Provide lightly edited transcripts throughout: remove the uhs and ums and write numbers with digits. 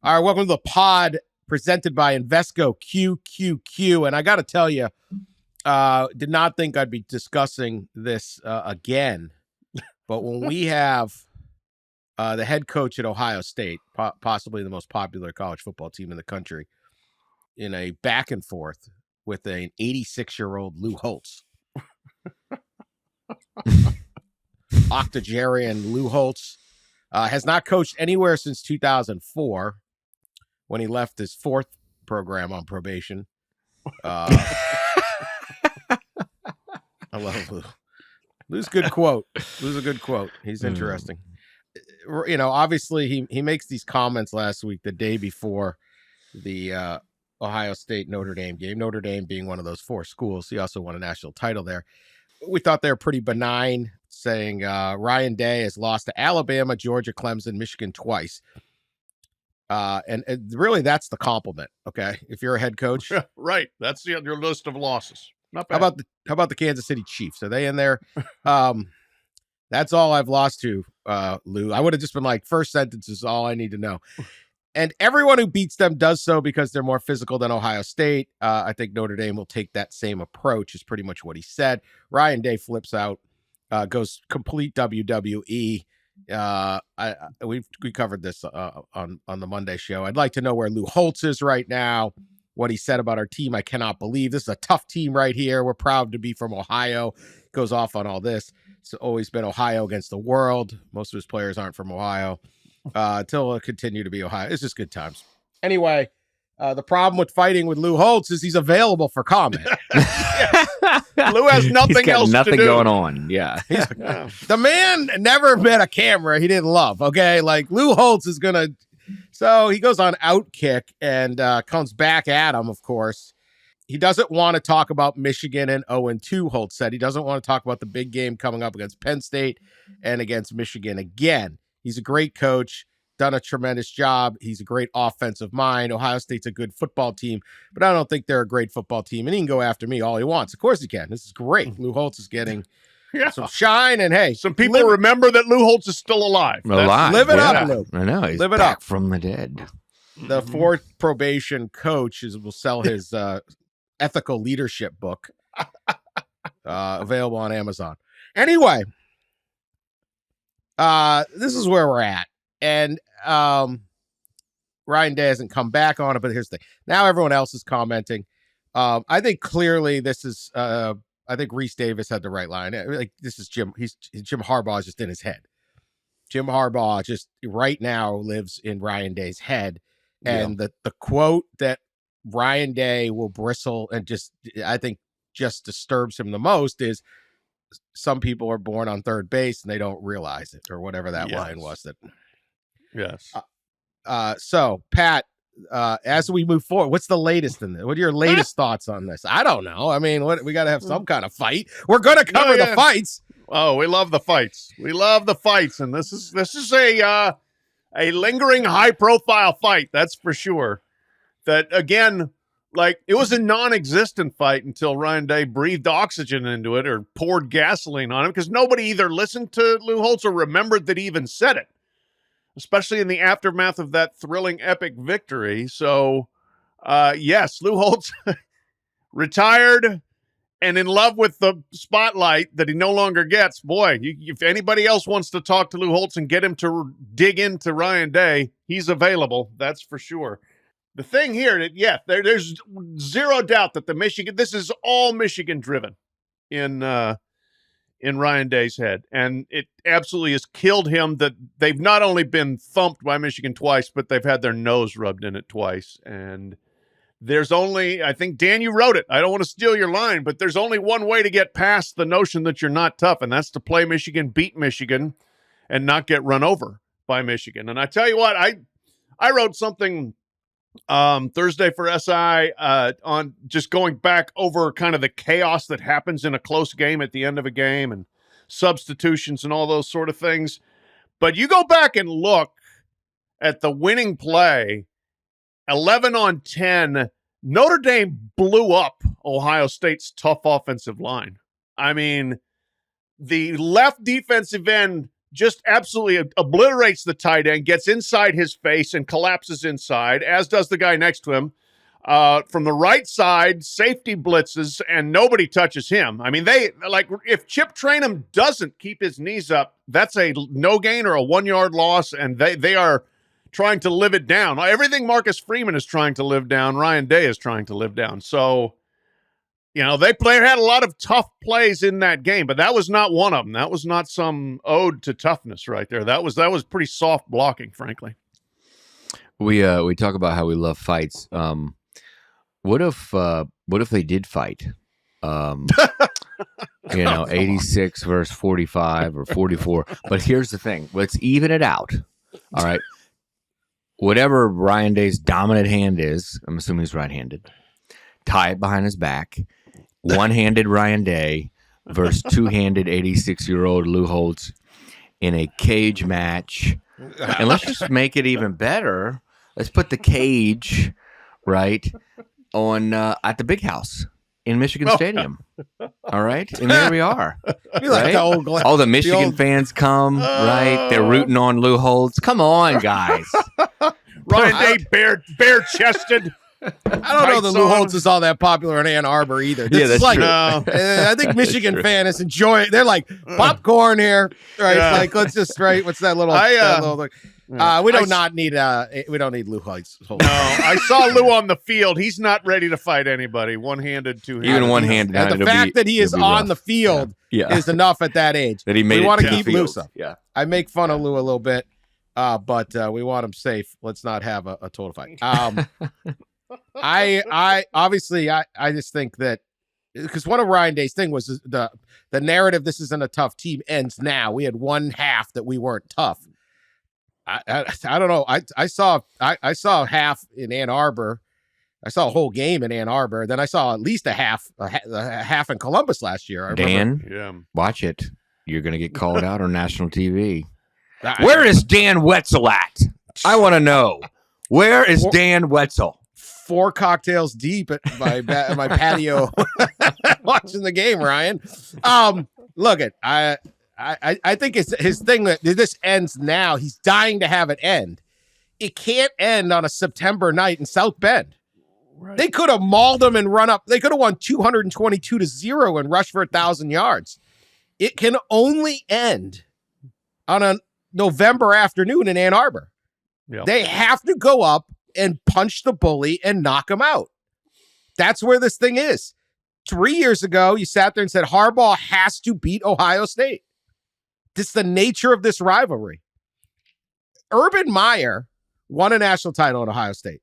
All right, welcome to the pod presented by Invesco QQQ. And I got to tell you, did not think I'd be discussing this again. But when we have the head coach at Ohio State, possibly the most popular college football team in the country, in a back and forth with an 86-year-old Lou Holtz. Octogenarian Lou Holtz has not coached anywhere since 2004 when he left his fourth program on probation. I love Lou. Lou's good quote. Lou's a good quote. He's interesting. You know, obviously he makes these comments last week, the day before the Ohio State Notre Dame game. Notre Dame being one of those four schools. He also won a national title there. We thought they were pretty benign, saying Ryan Day has lost to Alabama, Georgia, Clemson, Michigan twice. And really, that's the compliment. Okay, if you're a head coach, right? That's your list of losses. Not bad. How about the Kansas City Chiefs? Are they in there? That's all I've lost to, Lou. I would have just been like, first sentence is all I need to know. And everyone who beats them does so because they're more physical than Ohio State. I think Notre Dame will take that same approach, is pretty much what he said. Ryan Day flips out, goes complete WWE. We covered this on the Monday show. I'd like to know where Lou Holtz is right now, what he said about our team. I cannot believe this is a tough team right here. We're proud to be from Ohio. Goes off on all this. It's always been Ohio against the world. Most of his players aren't from Ohio. Until it'll continue to be Ohio. It's just good times. Anyway, the problem with fighting with Lou Holtz is he's available for comment. Lou has nothing else nothing to do. going on. Yeah. The man never met a camera he didn't love. Okay. Like Lou Holtz is going to. So he goes on Outkick and comes back at him, of course. He doesn't want to talk about Michigan and 0-2, Holtz said. He doesn't want to talk about the big game coming up against Penn State and against Michigan again. He's a great coach, done a tremendous job. He's a great offensive mind. Ohio State's a good football team, but I don't think they're a great football team. And he can go after me all he wants. Of course he can. This is great. Lou Holtz is getting some shine. And hey, some people remember that Lou Holtz is still alive. Live it up, Lou. I know. He's live it back up from the dead. The fourth probation coach will sell his ethical leadership book, available on Amazon. Anyway. This is where we're at. And Ryan Day hasn't come back on it, but here's the thing. Now everyone else is commenting. I think clearly this is I think Reese Davis had the right line. Like this is Jim Harbaugh is just in his head. Jim Harbaugh just right now lives in Ryan Day's head. And the quote that Ryan Day will bristle and I think just disturbs him the most is, some people are born on third base and they don't realize it, or whatever that line was. So Pat, as we move forward, what's the latest in this? What are your latest thoughts on this? I don't know. I mean, we got to have some kind of fight. We're going to cover the fights. Oh, we love the fights. We love the fights. And this is a lingering high profile fight. That's for sure. That again, like it was a non-existent fight until Ryan Day breathed oxygen into it or poured gasoline on him, because nobody either listened to Lou Holtz or remembered that he even said it, especially in the aftermath of that thrilling, epic victory. So, yes, Lou Holtz retired and in love with the spotlight that he no longer gets. Boy, if anybody else wants to talk to Lou Holtz and get him to dig into Ryan Day, he's available. That's for sure. The thing here, there's zero doubt that this is all Michigan driven in Ryan Day's head. And it absolutely has killed him that they've not only been thumped by Michigan twice, but they've had their nose rubbed in it twice. And there's only, I think, Dan, you wrote it. I don't want to steal your line, but there's only one way to get past the notion that you're not tough, and that's to play Michigan, beat Michigan, and not get run over by Michigan. And I tell you what, I wrote something Thursday for SI on just going back over kind of the chaos that happens in a close game at the end of a game and substitutions and all those sort of things. But you go back and look at the winning play, 11 on 10, Notre Dame blew up Ohio State's tough offensive line. I mean, the left defensive end just absolutely obliterates the tight end, gets inside his face and collapses inside, as does the guy next to him. From the right side, safety blitzes, and nobody touches him. I mean, if Chip Trainum doesn't keep his knees up, that's a no gain or a 1 yard loss, and they are trying to live it down. Everything Marcus Freeman is trying to live down, Ryan Day is trying to live down. So, they had a lot of tough plays in that game, but that was not one of them. That was not some ode to toughness right there. That was pretty soft blocking, frankly. We talk about how we love fights. What if they did fight? 86 versus 45 or 44. But here's the thing. Let's even it out. All right. Whatever Ryan Day's dominant hand is, I'm assuming he's right-handed, tie it behind his back. One-handed Ryan Day versus two-handed 86-year-old Lou Holtz in a cage match. And let's just make it even better. Let's put the cage, right, on at the Big House in Michigan Stadium. All right? And there we are. Right? All the Michigan fans come, right? They're rooting on Lou Holtz. Come on, guys. Ryan Day bare-chested. I don't know that Lou Holtz is all that popular in Ann Arbor either. This that's like, true. I think Michigan fan is enjoying. They're like popcorn here, right? Yeah. Like let's just what's that little? We don't need Lou Holtz. No, I saw Lou on the field. He's not ready to fight anybody. One-handed, two-handed. Even one-handed. And the fact that he is on the field is enough at that age. That he made. We want to keep Lou. Yeah, I make fun of Lou a little bit, but we want him safe. Let's not have a total fight. I obviously just think that because one of Ryan Day's thing was the narrative. This isn't a tough team ends now. We had one half that we weren't tough. I don't know. I saw half in Ann Arbor. I saw a whole game in Ann Arbor. Then I saw at least a half in Columbus last year. Dan, watch it. You're going to get called out on national TV. Where is Dan Wetzel at? I want to know. Where is Dan Wetzel? 4 cocktails deep at my patio watching the game, Ryan. Look at I think it's his thing that this ends now. He's dying to have it end. It can't end on a September night in South Bend. Right. They could have mauled him and run up. They could have won 222-0 and rushed for 1,000 yards. It can only end on a November afternoon in Ann Arbor. Yep. They have to go up and punch the bully and knock him out. That's where this thing is. 3 years ago, you sat there and said Harbaugh has to beat Ohio State. This is the nature of this rivalry. Urban Meyer won a national title at Ohio State,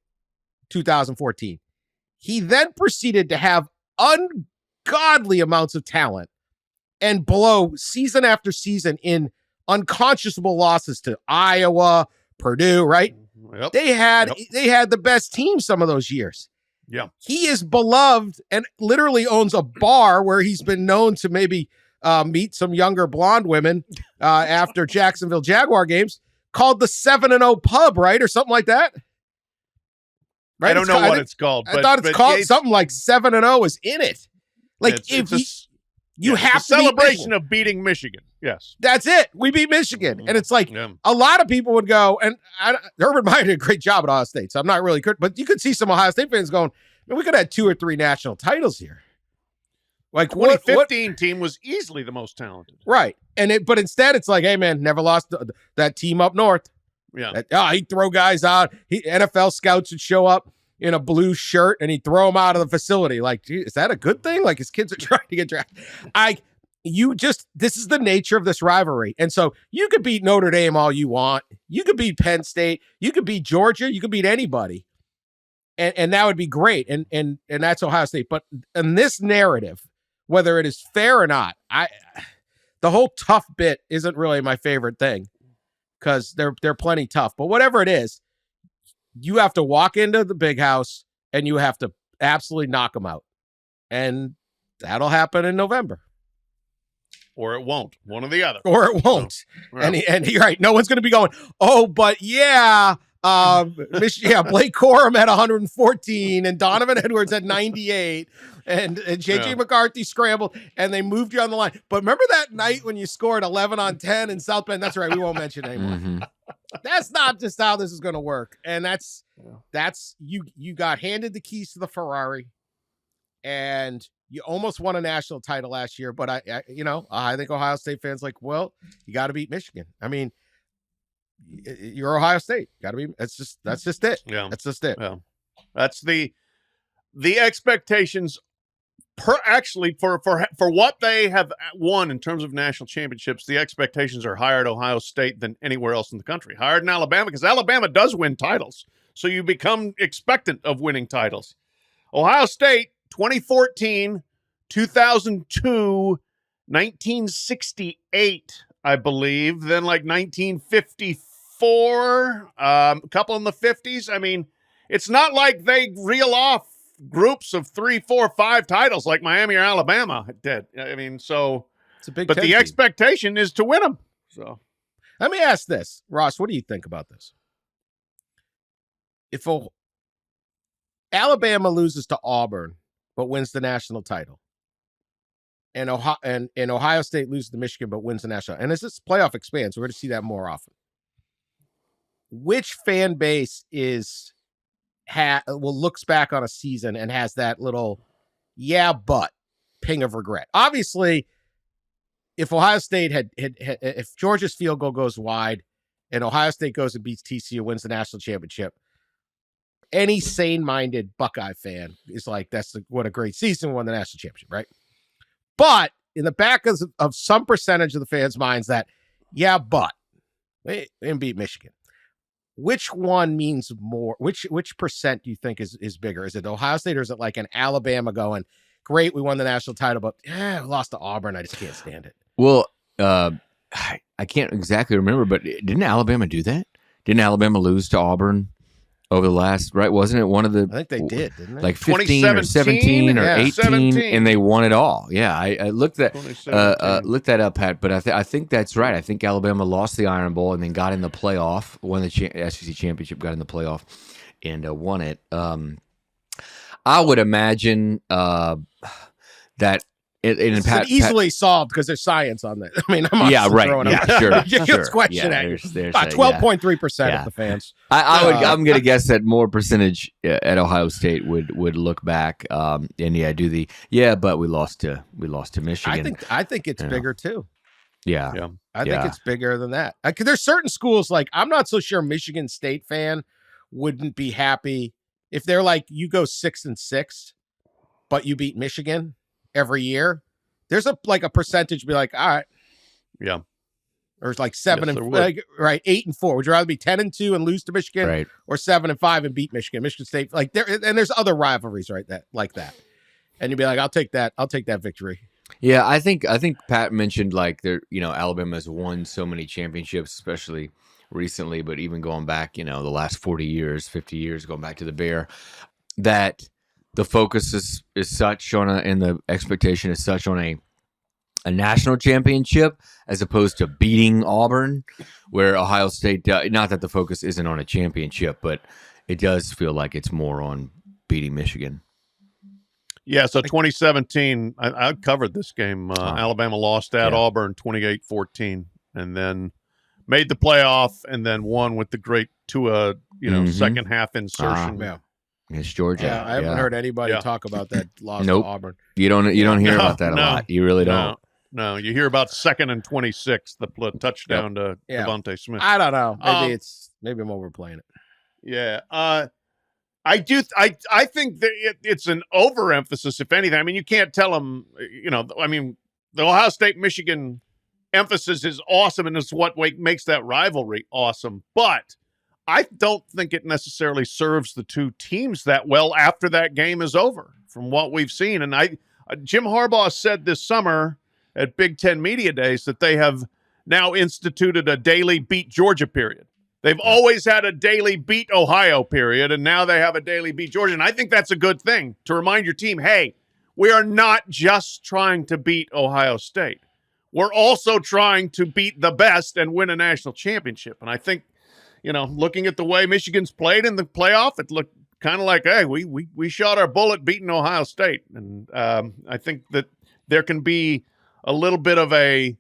2014. He then proceeded to have ungodly amounts of talent and blow season after season in unconscionable losses to Iowa, Purdue, right? Yep. They had the best team some of those years. Yeah. He is beloved and literally owns a bar where he's been known to maybe meet some younger blonde women after Jacksonville Jaguar games, called the 7-0 Pub, right? Or something like that. Right? I don't know what it's called. I thought it's called something like 7-0 is in it. Like you have to celebration of beating Michigan. Yes. That's it. We beat Michigan. And it's like a lot of people would go, and Urban Meyer did a great job at Ohio State, so I'm not really but you could see some Ohio State fans going, man, we could have 2 or 3 national titles here. Like 2015 team was easily the most talented. Right. But instead it's like, hey man, never lost that team up north. Yeah. He'd throw guys out. NFL scouts would show up in a blue shirt and he'd throw them out of the facility. Like, gee, is that a good thing? Like his kids are trying to get drafted. This is the nature of this rivalry. And so you could beat Notre Dame all you want. You could beat Penn State. You could beat Georgia. You could beat anybody. And that would be great. And that's Ohio State. But in this narrative, whether it is fair or not, the whole tough bit isn't really my favorite thing because they're plenty tough. But whatever it is, you have to walk into the Big House and you have to absolutely knock them out. And that'll happen in November. Or it won't. One or the other. Or it won't. So, and you're right. No one's going to be going, oh, but yeah, Blake Corum had 114 and Donovan Edwards had 98 and JJ McCarthy scrambled and they moved you on the line. But remember that night when you scored 11 on 10 in South Bend? That's right. We won't mention it anymore. Mm-hmm. That's not just how this is going to work. And that's you got handed the keys to the Ferrari and you almost won a national title last year. But I think Ohio State fans like, well, you got to beat Michigan. I mean, you're Ohio State. Got to be. That's just it. Yeah, that's just it. Yeah, that's the expectations. For what they have won in terms of national championships, the expectations are higher at Ohio State than anywhere else in the country. Higher than Alabama because Alabama does win titles, so you become expectant of winning titles. Ohio State, 2014, 2002, 1968, I believe. Then like 1954. A couple in the 50s. I mean, it's not like they reel off groups of 3, 4, 5 titles like Miami or Alabama did. I mean, so it's a big. But the expectation is to win them. So, let me ask this, Ross. What do you think about this? If Alabama loses to Auburn but wins the national title, and Ohio State loses to Michigan but wins the national, and as this playoff expands, we're going to see that more often. Which fan base looks back on a season and has that little but ping of regret? Obviously, if Ohio State if Georgia's field goal goes wide and Ohio State goes and beats TCU, wins the national championship, any sane-minded Buckeye fan is like, what a great season, won the national championship, right? But in the back of some percentage of the fans' minds that, but they didn't beat Michigan. Which one means more? Which percent do you think is bigger? Is it Ohio State or is it like an Alabama going, great, we won the national title, but we lost to Auburn. I just can't stand it. Well, I can't exactly remember, but didn't Alabama do that? Didn't Alabama lose to Auburn over the last, right? Wasn't it one of the... I think they did, didn't they? Like 15 or 17 or 18, 17. And they won it all. Yeah, I looked that up, Pat, but I think that's right. I think Alabama lost the Iron Bowl and then got in the playoff, won the SEC championship, got in the playoff, and won it. I would imagine that... It's easily solved because there's science on that. I mean, I'm throwing sure. Just question at you. About 12.3% of the fans. I'm going to guess that more percentage at Ohio State would look back and but we lost to Michigan. I think it's bigger too. Yeah. I think it's bigger than that. There's certain schools like I'm not so sure Michigan State fan wouldn't be happy if they're like you go 6-6, but you beat Michigan every year. There's a percentage be like, all right, or it's like 8-4. Would you rather be 10-2 and lose to Michigan, right, or 7-5 and beat Michigan? Michigan State, like there, and there's other rivalries, right? That and you'd be like, I'll take that victory. Yeah, I think Pat mentioned like Alabama has won so many championships, especially recently, but even going back, the last 40 years, 50 years, going back to the Bear, that the focus is such on and the expectation is such on a national championship as opposed to beating Auburn, where Ohio State, not that the focus isn't on a championship, but it does feel like it's more on beating Michigan. Yeah, so 2017, I covered this game. Alabama lost at Auburn 28-14, and then made the playoff, and then won with the great Tua, second half insertion. Against Georgia. Yeah, I haven't heard anybody talk about that loss to Auburn. You don't hear about that a lot. You really don't. No, you hear about 2nd and 26, the touchdown to Devontae Smith. I don't know. Maybe I'm overplaying it. Yeah. I think that it's an overemphasis, if anything. I mean, you can't tell them, the Ohio State-Michigan emphasis is awesome, and it's what makes that rivalry awesome. But I don't think it necessarily serves the two teams that well after that game is over, from what we've seen. And Jim Harbaugh said this summer at Big Ten Media Days that they have now instituted a daily beat Georgia period. They've always had a daily beat Ohio period, and now they have a daily beat Georgia. And I think that's a good thing to remind your team, hey, we are not just trying to beat Ohio State. We're also trying to beat the best and win a national championship. And I think looking at the way Michigan's played in the playoff, it looked kind of like, hey, we shot our bullet beating Ohio State. And I think that there can be a little bit of a,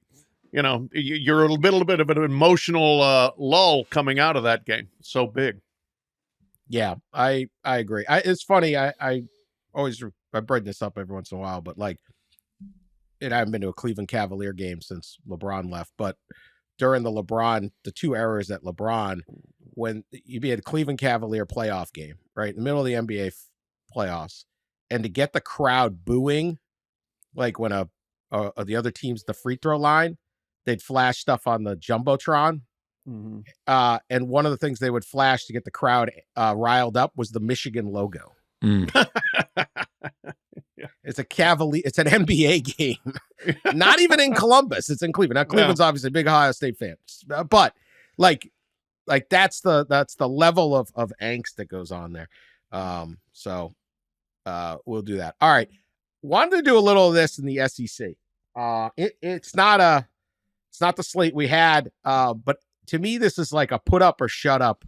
you're a little bit of an emotional lull coming out of that game. It's so big. Yeah, I agree. It's funny. I always I bring this up every once in a while, but like, and I haven't been to a Cleveland Cavalier game since LeBron left. But during the 2 eras at LeBron, when you'd be at a Cleveland Cavalier playoff game, right in the middle of the NBA playoffs, and to get the crowd booing, like when the other team's the free throw line, they'd flash stuff on the jumbotron. Mm-hmm. And one of the things they would flash to get the crowd riled up was the Michigan logo. It's an NBA game. Not even in Columbus. It's in Cleveland. Now Cleveland's obviously a big Ohio State fan, but like that's the level of angst that goes on there. So we'll do that. All right. Wanted to do a little of this in the SEC. It's not the slate we had, but to me, this is like a put up or shut up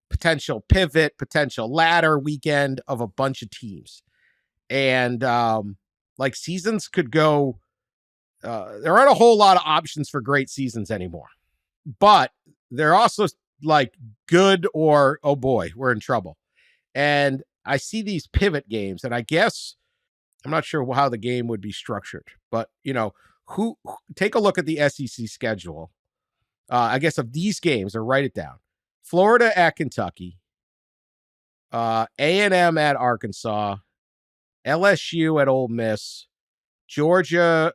potential pivot, potential ladder weekend of a bunch of teams. And like seasons could go, there aren't a whole lot of options for great seasons anymore, but they're also like good or, oh boy, we're in trouble. And I see these pivot games, and I guess I'm not sure how the game would be structured, but who take a look at the SEC schedule. I guess of these games, or write it down. Florida at Kentucky, A&M at Arkansas, LSU at Ole Miss, Georgia.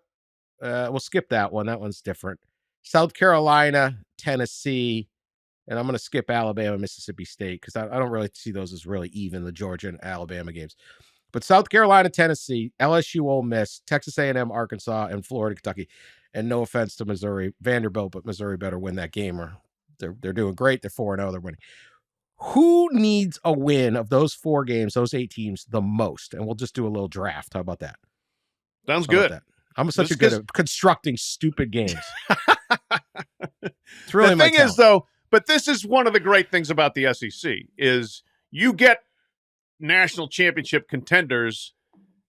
We'll skip that one. That one's different. South Carolina, Tennessee, and I'm going to skip Alabama, Mississippi State, because I don't really see those as really even, the Georgia and Alabama games. But South Carolina, Tennessee, LSU, Ole Miss, Texas A&M, Arkansas, and Florida, Kentucky. And no offense to Missouri, Vanderbilt, but Missouri better win that game, or they're doing great. They're 4-0. They're winning. Who needs a win of those 4 games, those 8 teams, the most? And we'll just do a little draft. How about that? Sounds good. I'm such a good at constructing stupid games. It's really the thing is, though, but this is one of the great things about the SEC is you get national championship contenders,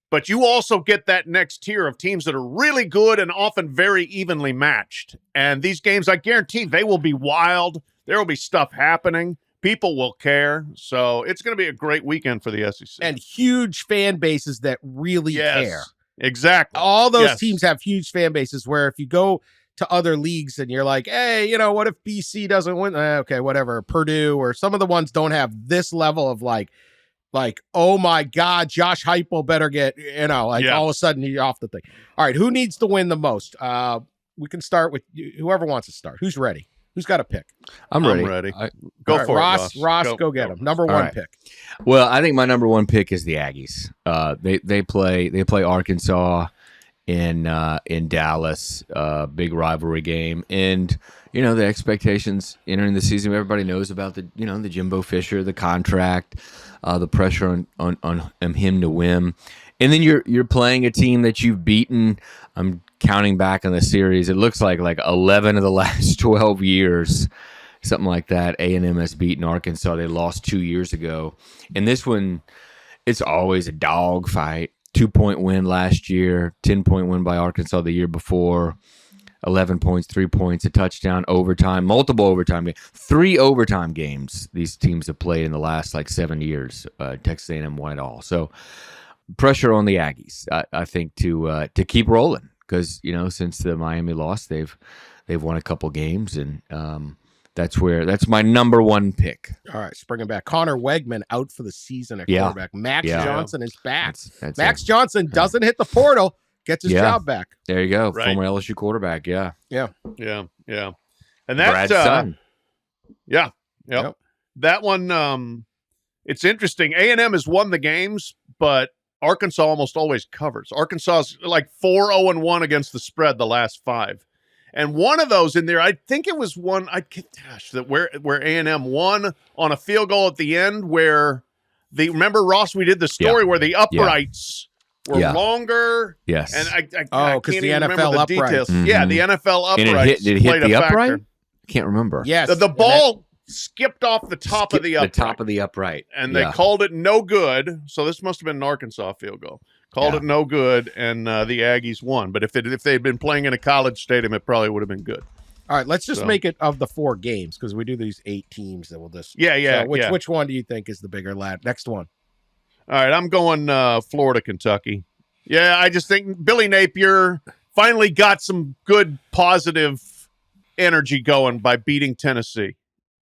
but you also get that next tier of teams that are really good and often very evenly matched. And these games, I guarantee, they will be wild. There will be stuff happening. People will care. So it's going to be a great weekend for the SEC. And huge fan bases that really care. Exactly. All those teams have huge fan bases where if you go to other leagues and you're like, hey, what if BC doesn't win? Okay, whatever. Purdue or some of the ones don't have this level of like, oh my God, Josh Heupel better get, all of a sudden you're off the thing. All right, who needs to win the most? We can start with whoever wants to start. Who's ready? Who's got a pick? I'm ready. Go for it, Ross. Go get him. Number one pick. Well, I think my number one pick is the Aggies. They play Arkansas in Dallas, big rivalry game, and the expectations entering the season. Everybody knows about the Jimbo Fisher, the contract, the pressure on him to win, and then you're playing a team that you've beaten. I'm counting back on the series. It looks like 11 of the last 12 years, something like that. A&M has beaten Arkansas. They lost 2 years ago, and this one, it's always a dog fight. 2-point win last year, 10-point win by Arkansas the year before. 11 points, 3 points, a touchdown, overtime, multiple overtime games. 3 overtime games these teams have played in the last 7 years. Texas A&M won it all. So pressure on the Aggies, I think, to keep rolling because since the Miami loss, they've won a couple games, and that's my number one pick. All right, bringing back Connor Wegman out for the season at quarterback. Max Johnson is back. Max Johnson doesn't hit the portal. Gets his job back. There you go. Right. Former LSU quarterback. Yeah. And that's Brad's son. Yeah. Yep. That one, it's interesting. A&M has won the games, but Arkansas almost always covers. Arkansas's 4-0-1 against the spread the last 5. And one of those in there, I think it was one, where A&M won on a field goal at the end where remember, Ross, we did the story where the uprights were longer. Yes. And I because can't the even NFL remember the uprights. details. Mm-hmm. Yeah, the NFL uprights did it hit played the a upright? factor. Can't remember. Yes. The ball skipped off the top of the upright. The top of the upright. And they called it no good. So this must have been an Arkansas field goal. Called it no good, and the Aggies won. But if they'd been playing in a college stadium, it probably would have been good. All right, let's just make it of the 4 games because we do these 8 teams that will just. Yeah. Which one do you think is the bigger lad? Next one. All right, I'm going Florida, Kentucky. Yeah, I just think Billy Napier finally got some good, positive energy going by beating Tennessee.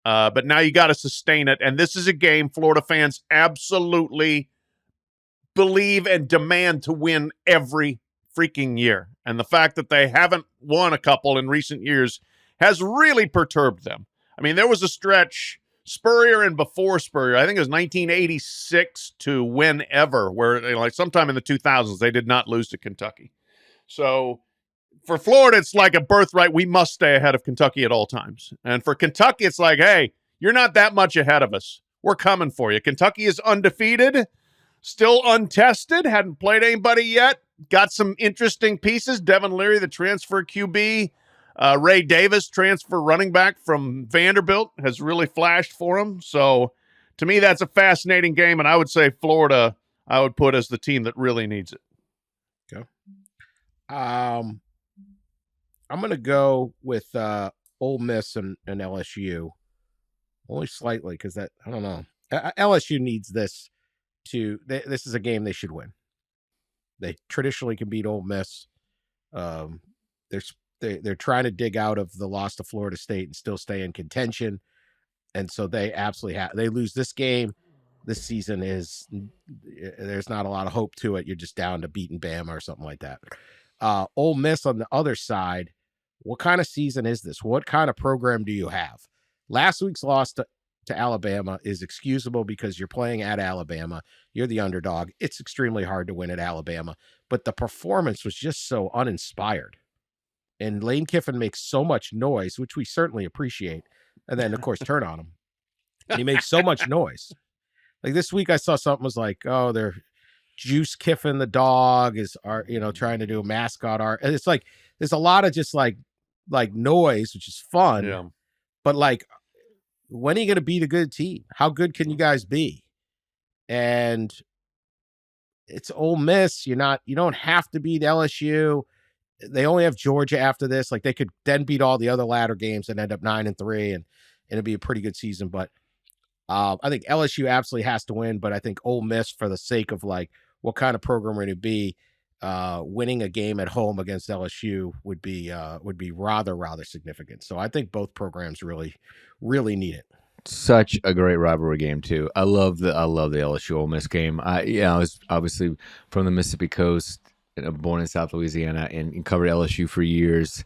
But now you got to sustain it. And this is a game Florida fans absolutely believe and demand to win every freaking year. And the fact that they haven't won a couple in recent years has really perturbed them. I mean, there was a stretch, Spurrier and before Spurrier, I think it was 1986 to whenever, where like sometime in the 2000s, they did not lose to Kentucky. So for Florida, it's like a birthright. We must stay ahead of Kentucky at all times. And for Kentucky, it's like, hey, you're not that much ahead of us. We're coming for you. Kentucky is undefeated, still untested, hadn't played anybody yet. Got some interesting pieces. Devin Leary, the transfer QB. Ray Davis, transfer running back from Vanderbilt, has really flashed for him. So to me, that's a fascinating game. And I would say Florida, I would put as the team that really needs it. Okay. I'm going to go with Ole Miss and LSU. Only slightly because I don't know. LSU needs this this is a game they should win. They traditionally can beat Ole Miss. They're trying to dig out of the loss to Florida State and still stay in contention. And so they absolutely they lose this game. This season there's not a lot of hope to it. You're just down to beating Bama or something like that. Ole Miss on the other side, what kind of season is this? What kind of program do you have? Last week's loss to Alabama is excusable because you're playing at Alabama. You're the underdog. It's extremely hard to win at Alabama. But the performance was just so uninspired. And Lane Kiffin makes so much noise, which we certainly appreciate. And then, of course, turn on him. And he makes so much noise. Like this week I saw something was like, oh, they're Juice Kiffin the dog is trying to do a mascot art. And it's like there's a lot of just like noise, which is fun. Yeah. But like, when are you going to beat a good team? How good can you guys be? And it's Ole Miss. You don't have to beat LSU. They only have Georgia after this. Like they could then beat all the other ladder games and end up 9-3 and it'd be a pretty good season. But I think LSU absolutely has to win. But I think Ole Miss, for the sake of like what kind of program we're going to be, winning a game at home against LSU would be rather significant. So I think both programs really need it. Such a great rivalry game too. I love the LSU Ole Miss game. I was obviously from the Mississippi coast, born in South Louisiana, and covered LSU for years.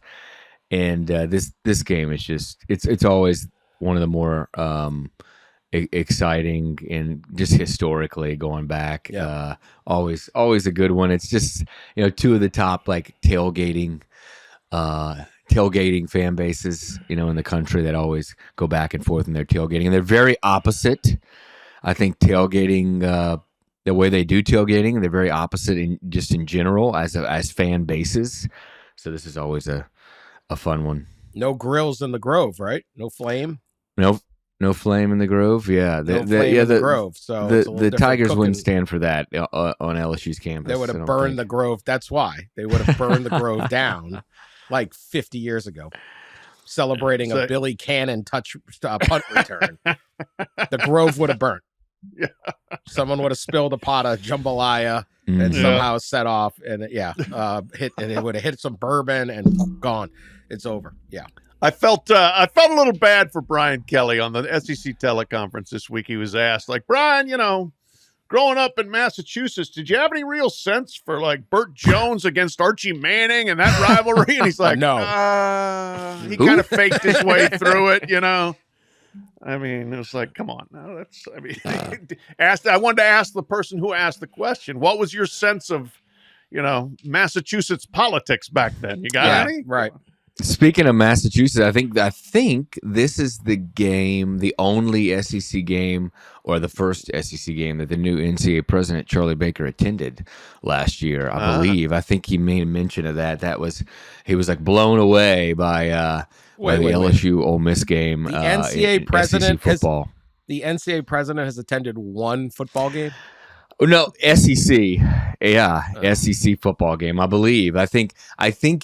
And this game is just it's always one of the more exciting and just historically going back. Yeah. Always a good one. It's just two of the top like tailgating fan bases in the country that always go back and forth in their tailgating, and they're very opposite. I think tailgating, the way they do tailgating, they're very opposite in general as fan bases. So this is always a fun one. No grills in the Grove, right? No flame. No flame in the Grove. Yeah, the Grove. So the Tigers wouldn't stand for that on LSU's campus. They would have burned the Grove. That's why they would have burned the Grove down like 50 years ago, celebrating a Billy Cannon punt return. The Grove would have burnt. Yeah. Someone would have spilled a pot of jambalaya and somehow set off, and hit, and it would have hit some bourbon and gone. It's over. Yeah. I felt a little bad for Brian Kelly on the SEC teleconference this week. He was asked, like, Brian, growing up in Massachusetts, did you have any real sense for like Burt Jones against Archie Manning and that rivalry? And he's like, no. He kind of faked his way through it, I mean, it was like, come on. No, I wanted to ask the person who asked the question, what was your sense of, Massachusetts politics back then? You got any? Right. Speaking of Massachusetts, I think this is the game, the only SEC game, or the first SEC game that the new NCAA president Charlie Baker attended last year. I believe. I think he made mention of that. He was like blown away by the LSU Ole Miss game. The NCAA president SEC football. The NCAA president has attended one football game. No, SEC. Yeah, SEC football game, I believe. I think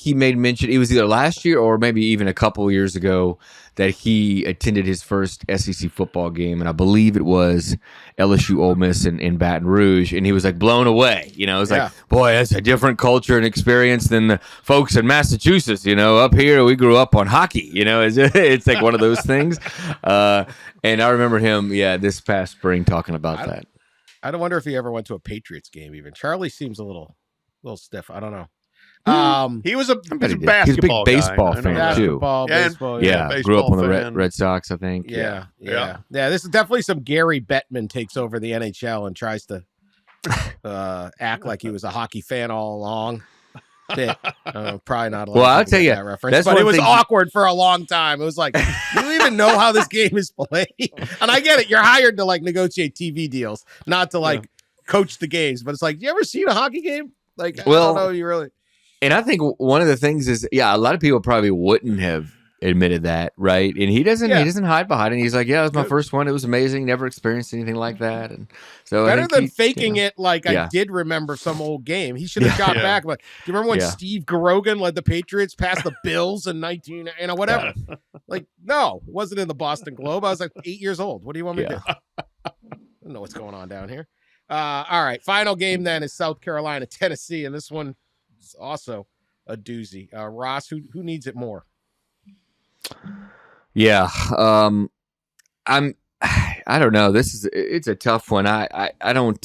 he made mention, it was either last year or maybe even a couple of years ago, that he attended his first SEC football game, and I believe it was LSU Ole Miss in Baton Rouge, and he was like blown away. It was like, boy, that's a different culture and experience than the folks in Massachusetts. Up here we grew up on hockey. It's like one of those things. And I remember him, this past spring talking about that. I don't wonder if he ever went to a Patriots game. Even Charlie seems a little stiff. I don't know. He was a basketball He's a big baseball guy. fan too. Baseball, grew up on the Red Sox, I think. Yeah. This is definitely some Gary Bettman takes over the NHL and tries to act like he was a hockey fan all along. Probably not. Well, I'll tell you, that reference, but it was awkward for a long time. It was like, you don't even know how this game is played. And I get it. You're hired to like negotiate TV deals, not to like coach the games. But it's like, you ever seen a hockey game? Like, I don't know. You really. And I think one of the things is, a lot of people probably wouldn't have admitted that, right? And he doesn't hide behind it. He's like, it was my first one. It was amazing. Never experienced anything like that. And so better than faking it like I did remember some old game. He should have got back. But do you remember when Steve Grogan led the Patriots past the Bills in whatever? Like, no, it wasn't in the Boston Globe. I was like 8 years old. What do you want me to do? I don't know what's going on down here. All right. Final game then is South Carolina, Tennessee. And this one is also a doozy. Ross, who needs it more? Yeah. I don't know. It's a tough one. I don't,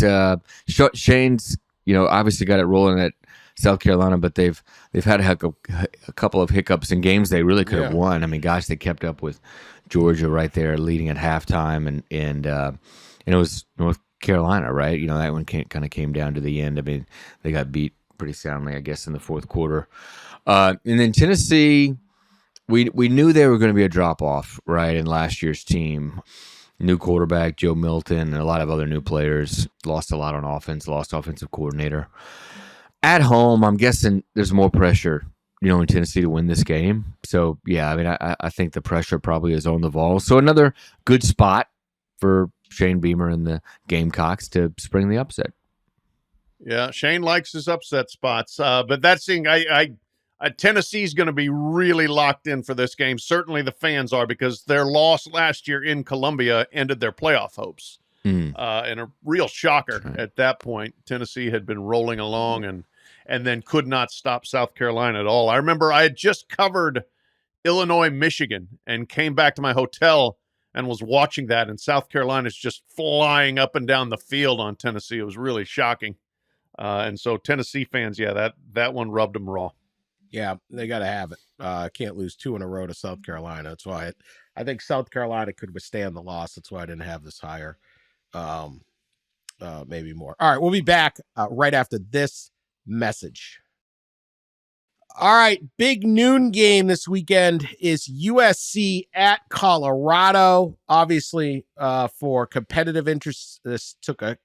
Shane's, obviously got it rolling at South Carolina, but they've had a couple of hiccups in games they really could have won. I mean, gosh, they kept up with Georgia right there leading at halftime, and it was North Carolina, right? That one kind of came down to the end. I mean, they got beat pretty soundly, I guess, in the fourth quarter. And then Tennessee, we knew they were going to be a drop-off, right, in last year's team. New quarterback, Joe Milton, and a lot of other new players. Lost a lot on offense, lost offensive coordinator. At home, I'm guessing there's more pressure, in Tennessee to win this game. So, I mean, I think the pressure probably is on the Vols. So another good spot for Shane Beamer and the Gamecocks to spring the upset. Yeah, Shane likes his upset spots. But that's thing, Tennessee's going to be really locked in for this game. Certainly the fans are, because their loss last year in Columbia ended their playoff hopes. And a real shocker at that point. Tennessee had been rolling along and then could not stop South Carolina at all. I remember I had just covered Illinois, Michigan, and came back to my hotel and was watching that, and South Carolina's just flying up and down the field on Tennessee. It was really shocking. And so Tennessee fans, that one rubbed them raw. Yeah, they got to have it. Can't lose two in a row to South Carolina. That's why I think South Carolina could withstand the loss. That's why I didn't have this higher. Maybe more. All right, we'll be back right after this message. All right, big noon game this weekend is USC at Colorado. Obviously, for competitive interests, this took a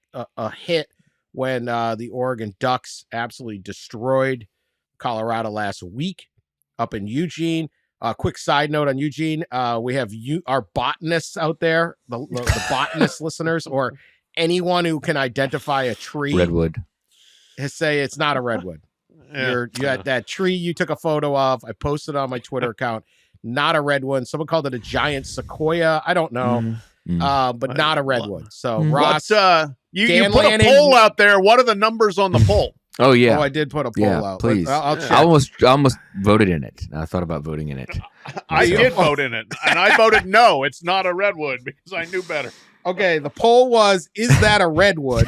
hit when the Oregon Ducks absolutely destroyed Colorado last week up in Eugene. Quick side note on Eugene, we have our botanists out there, the botanist listeners, or anyone who can identify a tree. Redwood. Say it's not a redwood. You had that tree you took a photo of. I posted on my Twitter account. Not a redwood. Someone called it a giant sequoia. I don't know, but not a redwood. So Ross, you put a poll out there. What are the numbers on the poll? Oh yeah. Oh, I did put a poll out. Please. I'll check. I almost voted in it. I thought about voting in it. I did vote in it, and I voted no. It's not a redwood because I knew better. Okay, the poll was: is that a redwood?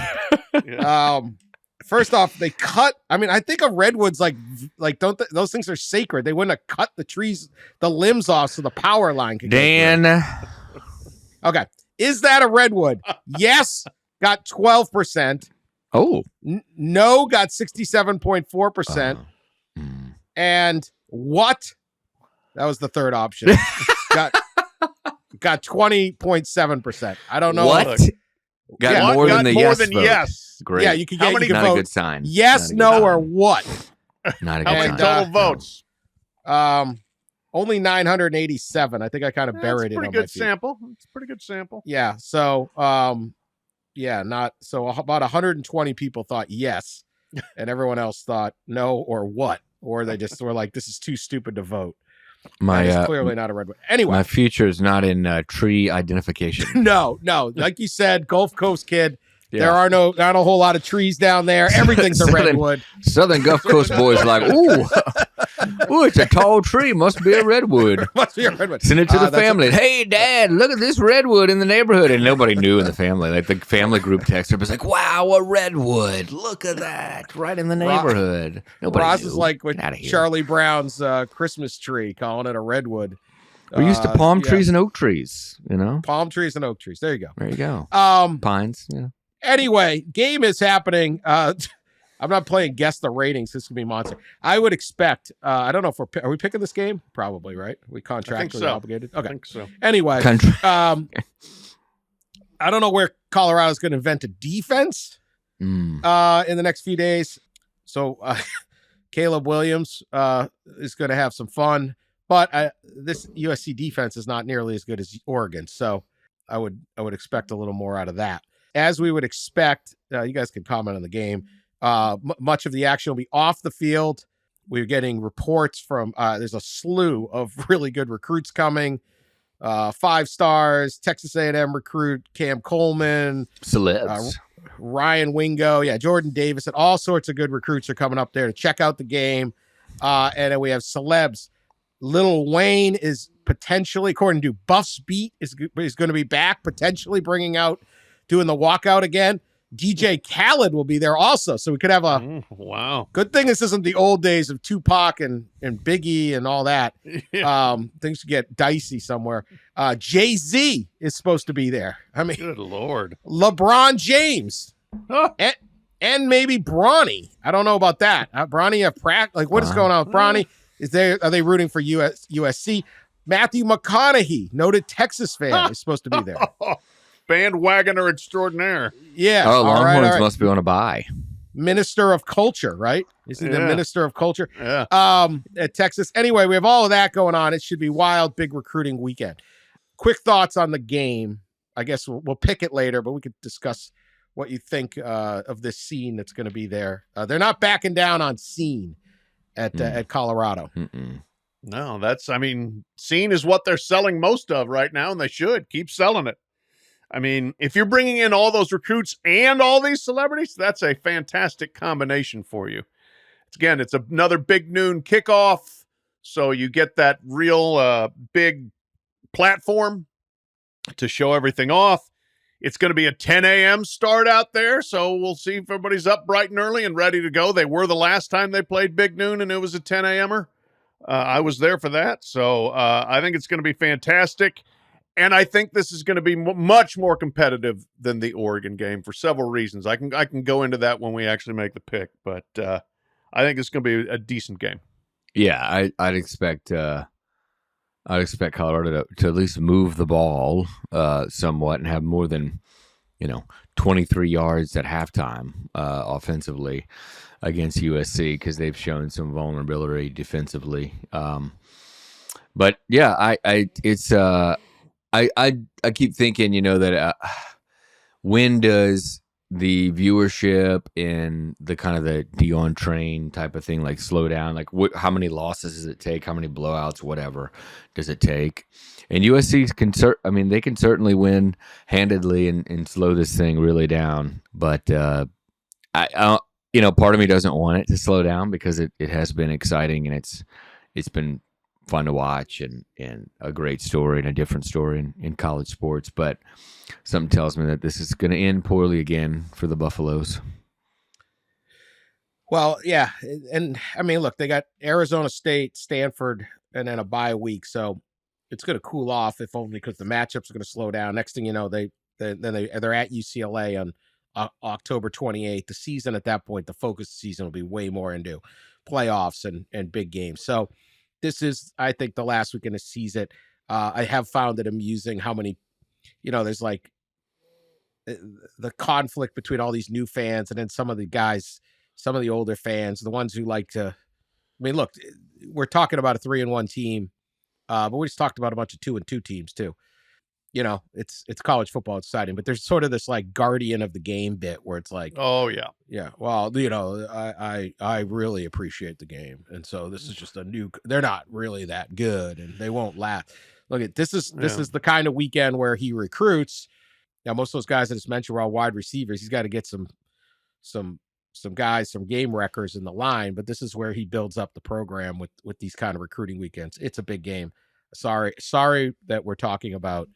First off, they cut. I mean, I think a redwood's like those things are sacred. They wouldn't have cut the limbs off so the power line could. Dan. Okay, is that a redwood? Yes, got 12%. Oh, no, got 67.4%. And what That was the third option. got 20.7%. I don't know What? Got more than the yes vote. Yes. Great. Yeah, you can How many you can Not vote a good sign. yes, Not a good no, sign. or what. Not a good How many sign. total votes? Only 987. I think I kind of That's a buried it pretty on my good feed. sample. It's a pretty good sample. Yeah. So, not so about 120 people thought yes, and everyone else thought no or what, or they just were like, "This is too stupid to vote." That is clearly not a redwood. Anyway, my future is not in tree identification. no, like you said, Gulf Coast kid. There are not a whole lot of trees down there. Everything's a redwood. Southern Gulf Coast boys like, ooh, it's a tall tree. Must be a redwood. Must be a redwood. Send it to the family. Hey, Dad, look at this redwood in the neighborhood. And nobody knew in the family. Like the family group text was like, wow, a redwood. Look at that. Right in the neighborhood. Nobody Ross knew. is like with Get outta here. Charlie Brown's Christmas tree, calling it a redwood. We're used to palm trees and oak trees, you know? Palm trees and oak trees. There you go. There you go. Pines, yeah. Anyway, game is happening. I'm not playing guess the ratings. This could be monster. I would expect. I don't know if are we picking this game? Probably, right? We contractually so. obligated. Okay. I think so. Anyway, I don't know where Colorado's going to invent a defense in the next few days. So Caleb Williams is going to have some fun, but this USC defense is not nearly as good as Oregon. So I would expect a little more out of that. As we would expect, you guys can comment on the game. Much of the action will be off the field. We're getting reports from there's a slew of really good recruits coming. 5 stars, Texas A&M recruit Cam Coleman, Celebs. Ryan Wingo, Jordan Davis, and all sorts of good recruits are coming up there to check out the game. And then we have celebs. Lil Wayne is potentially, according to Buff's Beat, is going to be back, potentially doing the walkout again. DJ Khaled will be there also. So we could have wow. Good thing this isn't the old days of Tupac and Biggie and all that. Yeah. Things could get dicey somewhere. Jay-Z is supposed to be there. I mean, Good Lord. LeBron James and maybe Bronny. I don't know about that. Bronny have practice. Like, what is going on with Bronny? Are they rooting for USC? Matthew McConaughey, noted Texas fan, is supposed to be there. Bandwagoner extraordinaire. Yeah. Oh, all Longhorns right. must be on a bye. Minister of Culture, right? Is he the Minister of Culture? Yeah. At Texas. Anyway, we have all of that going on. It should be wild, big recruiting weekend. Quick thoughts on the game. I guess we'll pick it later, but we could discuss what you think of this scene that's going to be there. They're not backing down on scene at Colorado. No, scene is what they're selling most of right now, and they should keep selling it. I mean, if you're bringing in all those recruits and all these celebrities, that's a fantastic combination for you. It's another big noon kickoff, so you get that real big platform to show everything off. It's going to be a 10 a.m. start out there, so we'll see if everybody's up bright and early and ready to go. They were the last time they played Big Noon, and it was a 10 a.m.er. I was there for that, so I think it's going to be fantastic. And I think this is going to be much more competitive than the Oregon game for several reasons. I can go into that when we actually make the pick, but I think it's going to be a decent game. Yeah, I'd expect Colorado to at least move the ball somewhat and have more than 23 yards at halftime offensively against USC because they've shown some vulnerability defensively. But yeah, I keep thinking, that when does the viewership and the kind of the Deion train type of thing slow down? How many losses does it take? How many blowouts, whatever, does it take? And USC they can certainly win handedly and slow this thing really down. But part of me doesn't want it to slow down because it has been exciting and it's been fun to watch and a great story and a different story in college sports. But something tells me that this is going to end poorly again for the Buffaloes. Well, yeah. And look, they got Arizona State, Stanford, and then a bye week. So it's going to cool off, if only because the matchups are going to slow down. Next thing you know, they're at UCLA on October 28th. The season at that point, the focus of the season will be way more into playoffs and big games. So this is, I think, the last weekend to seize it. I have found it amusing how many, there's like the conflict between all these new fans and then some of the guys, some of the older fans, the ones who like to, look, we're talking about a 3-1 team, but we just talked about a bunch of 2-2 teams too. It's college football, it's exciting, but there's sort of this like guardian of the game bit where it's like, oh yeah. Well, I really appreciate the game. And so this is just they're not really that good and they won't last. Look at this is the kind of weekend where he recruits. Now, most of those guys that just mentioned were all wide receivers. He's got to get some guys, some game wreckers in the line, but this is where he builds up the program with these kind of recruiting weekends. It's a big game. Sorry that we're talking about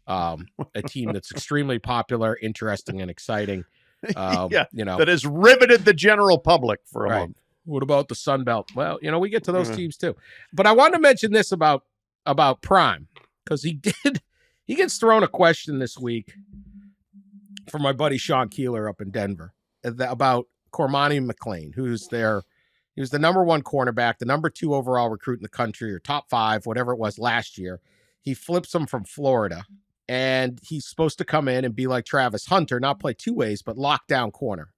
a team that's extremely popular, interesting, and exciting. That has riveted the general public for a month. What about the Sun Belt? Well, we get to those teams too. But I wanted to mention this about Prime, because he gets thrown a question this week from my buddy Sean Keeler up in Denver about Cormani McClain, he was the number 1 cornerback, the number 2 overall recruit in the country, or top 5, whatever it was last year. He flips him from Florida, and he's supposed to come in and be like Travis Hunter, not play 2 ways, but lockdown corner.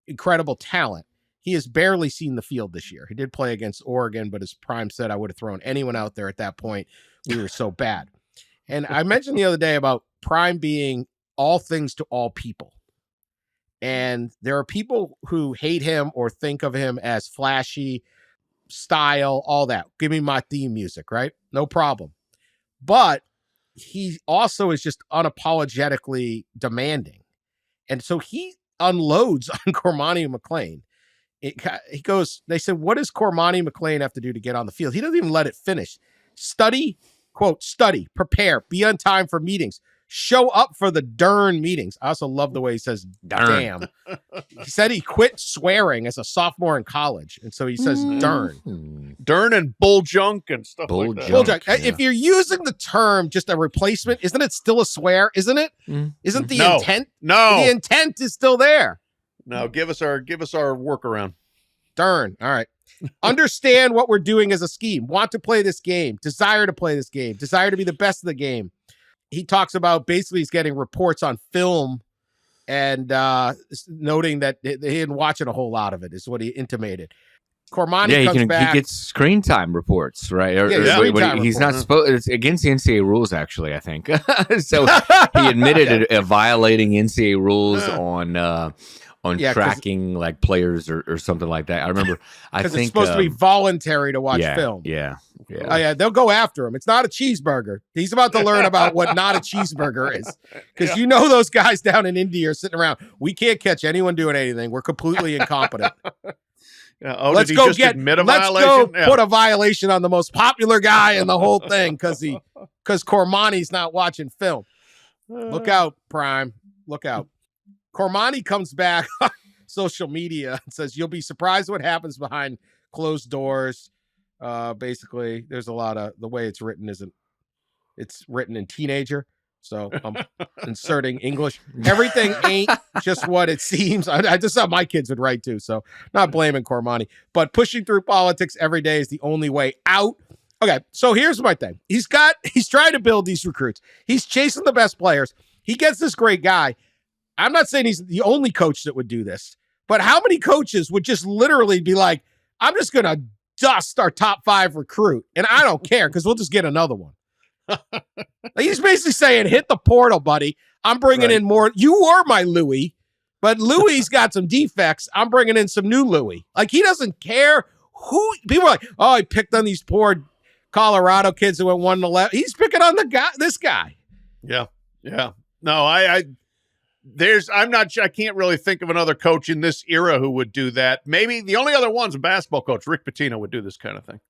Incredible talent. He has barely seen the field this year. He did play against Oregon, but as Prime said, I would have thrown anyone out there at that point. We were so bad. And I mentioned the other day about Prime being all things to all people. And there are people who hate him or think of him as flashy, style, all that. Give me my theme music, right? No problem. But he also is just unapologetically demanding. And so he unloads on Cormani McClain. He goes, they said, what does Cormani McClain have to do to get on the field? He doesn't even let it finish. Study, quote, study, prepare, be on time for meetings, show up for the darn meetings. I also love the way he says, damn. He said he quit swearing as a sophomore in college. And so he says, darn. Darn and bull junk and stuff like that. Bull junk. Yeah. If you're using the term just a replacement, isn't it still a swear? Isn't it? Isn't the intent? No. The intent is still there. No, give us our workaround. Darn. All right. Understand what we're doing as a scheme. Want to play this game. Desire to play this game. Desire to be the best of the game. He talks about basically he's getting reports on film and noting that he didn't watch it a whole lot of it is what he intimated. Cormani comes back. He gets screen time reports, right? He's not supposed. It's against the NCAA rules, actually. I think so. He admitted violating NCAA rules on tracking like players or something like that. I remember. I think it's supposed to be voluntary to watch film. Yeah. Oh yeah, they'll go after him. It's not a cheeseburger. He's about to learn about what not a cheeseburger is, because those guys down in India are sitting around. We can't catch anyone doing anything. We're completely incompetent. Let's go put a violation on the most popular guy in the whole thing because Cormani's not watching film. Look out, Prime. Look out. Cormani comes back on social media and says, you'll be surprised what happens behind closed doors. Basically, there's a lot of the way it's written it's written in teenager. So I'm inserting English. Everything ain't just what it seems. I just thought my kids would write too. So not blaming Cormani, but pushing through politics every day is the only way out. Okay. So here's my thing. He's trying to build these recruits. He's chasing the best players. He gets this great guy. I'm not saying he's the only coach that would do this, but how many coaches would just literally be like, I'm just going to dust our top 5 recruit and I don't care because we'll just get another one. He's basically saying, hit the portal, buddy. I'm bringing in more. You were my Louis, but Louis's got some defects. I'm bringing in some new Louis. Like, he doesn't care who. People are like, oh, he picked on these poor Colorado kids who went 1-11. He's picking on this guy. Yeah. No, I can't really think of another coach in this era who would do that. Maybe the only other one's a basketball coach. Rick Pitino would do this kind of thing.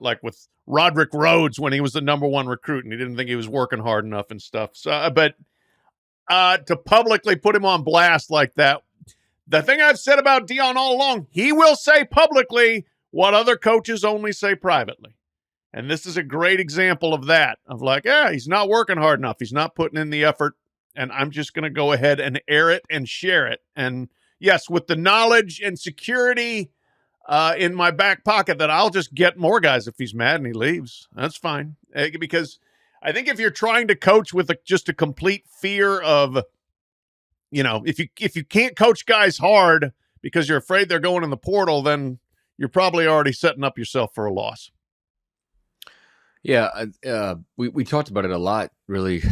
Like with Roderick Rhodes when he was the number 1 recruit and he didn't think he was working hard enough and stuff. So, but to publicly put him on blast like that, the thing I've said about Deion all along, he will say publicly what other coaches only say privately. And this is a great example of that, of like, he's not working hard enough. He's not putting in the effort. And I'm just going to go ahead and air it and share it. And yes, with the knowledge and security in my back pocket that I'll just get more guys if he's mad and he leaves. That's fine. Because I think if you're trying to coach with just a complete fear of, if you can't coach guys hard because you're afraid they're going in the portal, then you're probably already setting up yourself for a loss. Yeah, we talked about it a lot, really,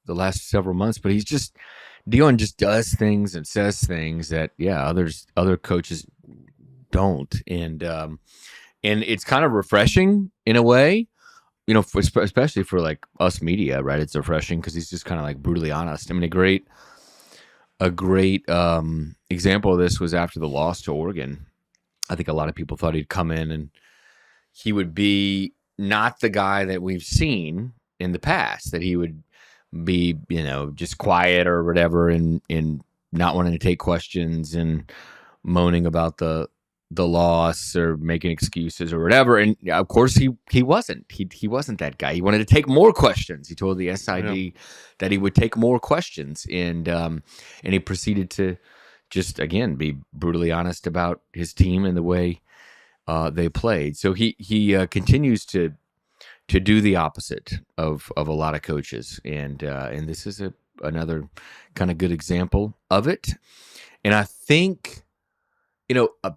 the last several months. But Deion just does things and says things that other coaches don't, and it's kind of refreshing in a way, especially for like us media, right? It's refreshing because he's just kind of like brutally honest. I mean, a great example of this was after the loss to Oregon. I think a lot of people thought he'd come in and he would be not the guy that we've seen in the past, that he would be, just quiet or whatever and not wanting to take questions and moaning about the loss or making excuses or whatever. And of course he wasn't. He wasn't that guy. He wanted to take more questions. He told the SID that he would take more questions, and he proceeded to just again be brutally honest about his team and the way they played. So he continues to do the opposite of a lot of coaches, and this is another kind of good example of it. And I think,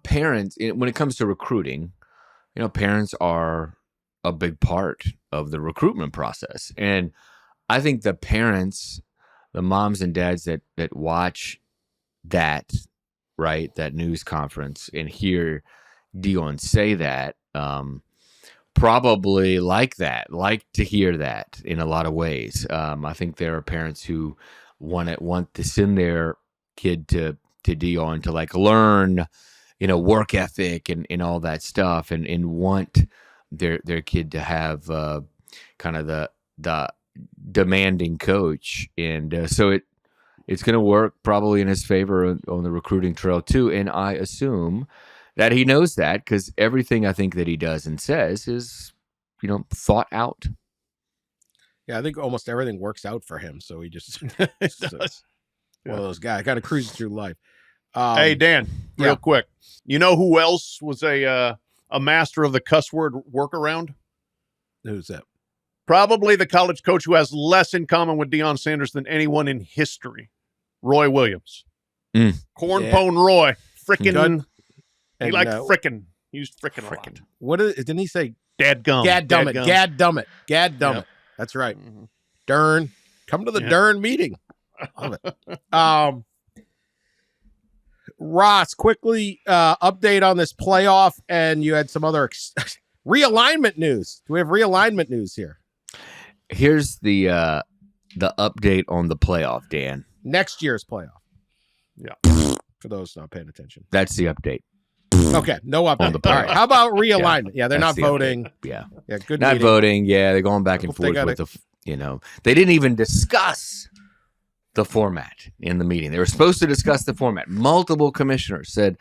parents, when it comes to recruiting, parents are a big part of the recruitment process. And I think the parents, the moms and dads that watch that, right, that news conference and hear Deion say that, probably like to hear that in a lot of ways. I think there are parents who want to send their kid to Deion to like learn, work ethic and all that stuff, and want their kid to have kind of the demanding coach, and so it's going to work probably in his favor on the recruiting trail too. And I assume that he knows that because everything I think that he does and says is, thought out. Yeah, I think almost everything works out for him. So he just It does. One of those guys kind of cruises through life. Hey, Dan, real quick. You know who else was a master of the cuss word workaround? Who's that? Probably the college coach who has less in common with Deion Sanders than anyone in history. Roy Williams. Cornpone Roy. Frickin'. He liked frickin'. He used frickin' a lot. What didn't he say? Dadgum. Gaddummit. Gaddummit. Gaddummit. Yep. That's right. Mm-hmm. Dern. Come to the Dern meeting. Love it. Ross, quickly update on this playoff, and you had some other realignment news. Do we have realignment news here? Here's the update on the playoff, Dan. Next year's playoff. Yeah. For those not paying attention. That's the update. Okay, no update. On the playoff. All right. How about realignment? Yeah, they're not voting. Update. Yeah, good. Not meeting. voting. Yeah, they're going back and forth with the. They didn't even discuss the format in the meeting. They were supposed to discuss the format. Multiple commissioners said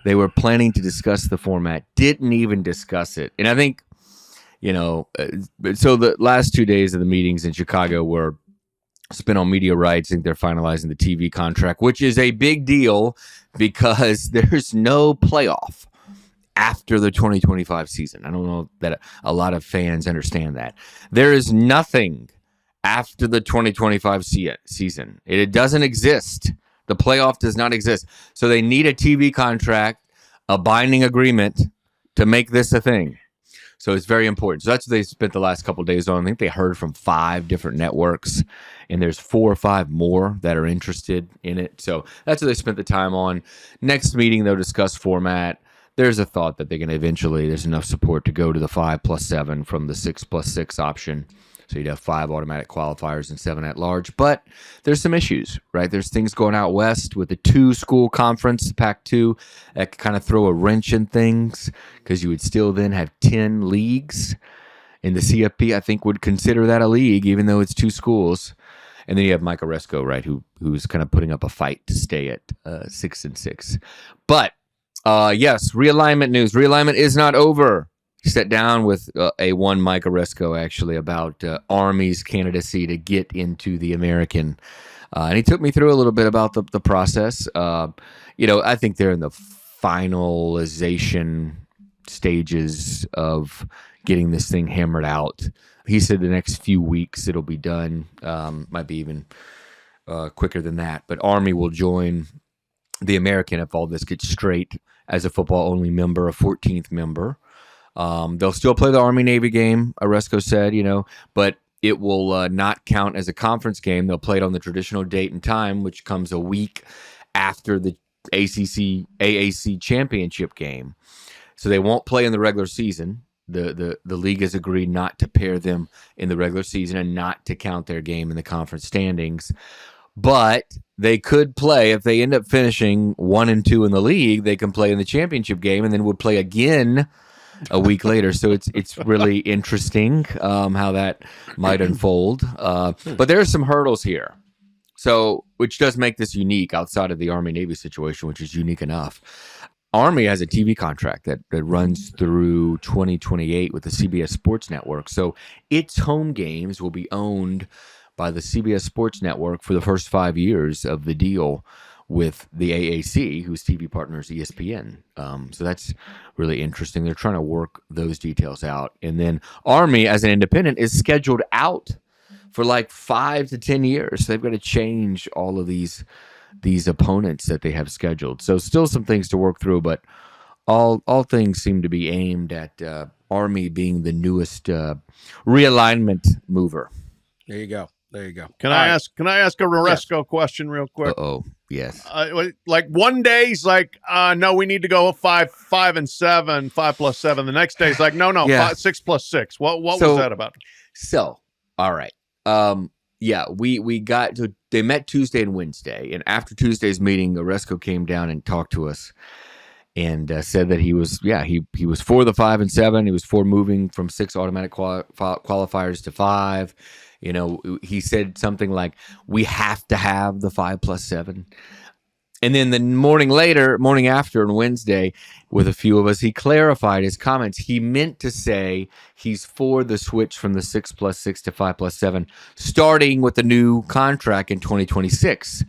they were planning to discuss the format. Didn't even discuss it. And I think, so the last 2 days of the meetings in Chicago were spent on media rights. I think they're finalizing the TV contract, which is a big deal because there's no playoff after the 2025 season. I don't know that a lot of fans understand that. There is nothing after the 2025 season. It doesn't exist. The playoff does not exist. So they need a TV contract, a binding agreement to make this a thing. So it's very important. So that's what they spent the last couple of days on. I think they heard from 5 different networks, and there's 4 or 5 more that are interested in it. So that's what they spent the time on. Next meeting, they'll discuss format. There's a thought that they're going to eventually, there's enough support to go to the 5+7 from the 6+6 option. So you'd have 5 automatic qualifiers and 7 at large. But there's some issues, right? There's things going out west with the 2-school conference, Pac-2, that could kind of throw a wrench in things because you would still then have 10 leagues. And the CFP, I think, would consider that a league, even though it's 2 schools. And then you have Mike Oresco, right, who's kind of putting up a fight to stay at 6-6. But, yes, realignment news. Realignment is not over. Sat down with A1 Mike Oresco, actually, about Army's candidacy to get into the American. And he took me through a little bit about the process. I think they're in the finalization stages of getting this thing hammered out. He said the next few weeks it'll be done. Might be even quicker than that. But Army will join the American if all this gets straight as a football-only member, a 14th member. They'll still play the Army-Navy game, Oresco said, but it will not count as a conference game. They'll play it on the traditional date and time, which comes a week after the AAC championship game. So they won't play in the regular season. The league has agreed not to pair them in the regular season and not to count their game in the conference standings. But they could play, if they end up finishing 1-2 in the league, they can play in the championship game and then would play again a week later. So it's really interesting how that might unfold. But there are some hurdles here. So, which does make this unique outside of the Army-Navy situation, which is unique enough. Army has a TV contract that runs through 2028 with the CBS Sports Network. So its home games will be owned by the CBS Sports Network for the first 5 years of the deal with the AAC, whose TV partner is ESPN. So that's really interesting. They're trying to work those details out. And then Army, as an independent, is scheduled out for like 5 to 10 years. So they've got to change all of these opponents that they have scheduled. So still some things to work through, but all things seem to be aimed at Army being the newest realignment mover. There you go. Can I ask a Oresco question real quick? Uh-oh. Yes. Like one day's like, no, we need to go 5 and 7, 5 plus 7. The next day's like, no, Yeah. 6 plus 6. What was that about? So, all right. We got to, they met Tuesday and Wednesday, and after Tuesday's meeting, Oresco came down and talked to us and said that he was for the 5 and 7. He was for moving from 6 automatic qualifiers to 5. He said something like, we have to have the 5 plus 7. And then the morning after on Wednesday, with a few of us, he clarified his comments. He meant to say he's for the switch from the 6 plus 6 to 5 plus 7, starting with the new contract in 2026.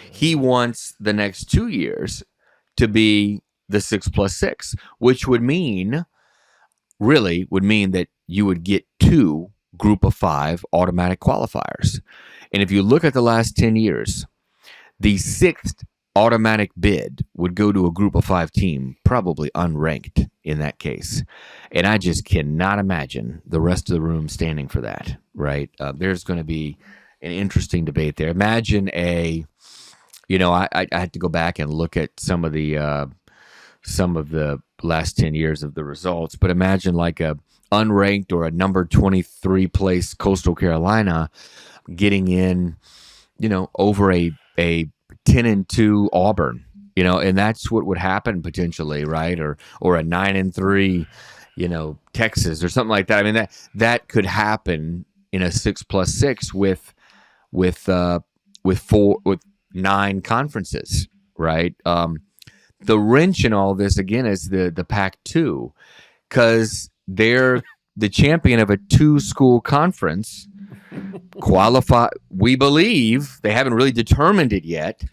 He wants the next 2 years to be the 6 plus 6, which would mean that you would get 2 group of 5 automatic qualifiers. And if you look at the last 10 years, the 6th automatic bid would go to a group of 5 team, probably unranked in that case. And I just cannot imagine the rest of the room standing for that, right? There's going to be an interesting debate there. Imagine I had to go back and look at some of the last 10 years of the results, but imagine like a unranked or a number 23 place Coastal Carolina getting in, over a 10-2 Auburn, and that's what would happen potentially, right? Or a 9-3, Texas or something like that. I mean, that could happen in a 6 plus 6 with 9 conferences, right? The wrench in all this again is the Pac-2, because they're the champion of a 2-school conference. Qualify, we believe, they haven't really determined it yet,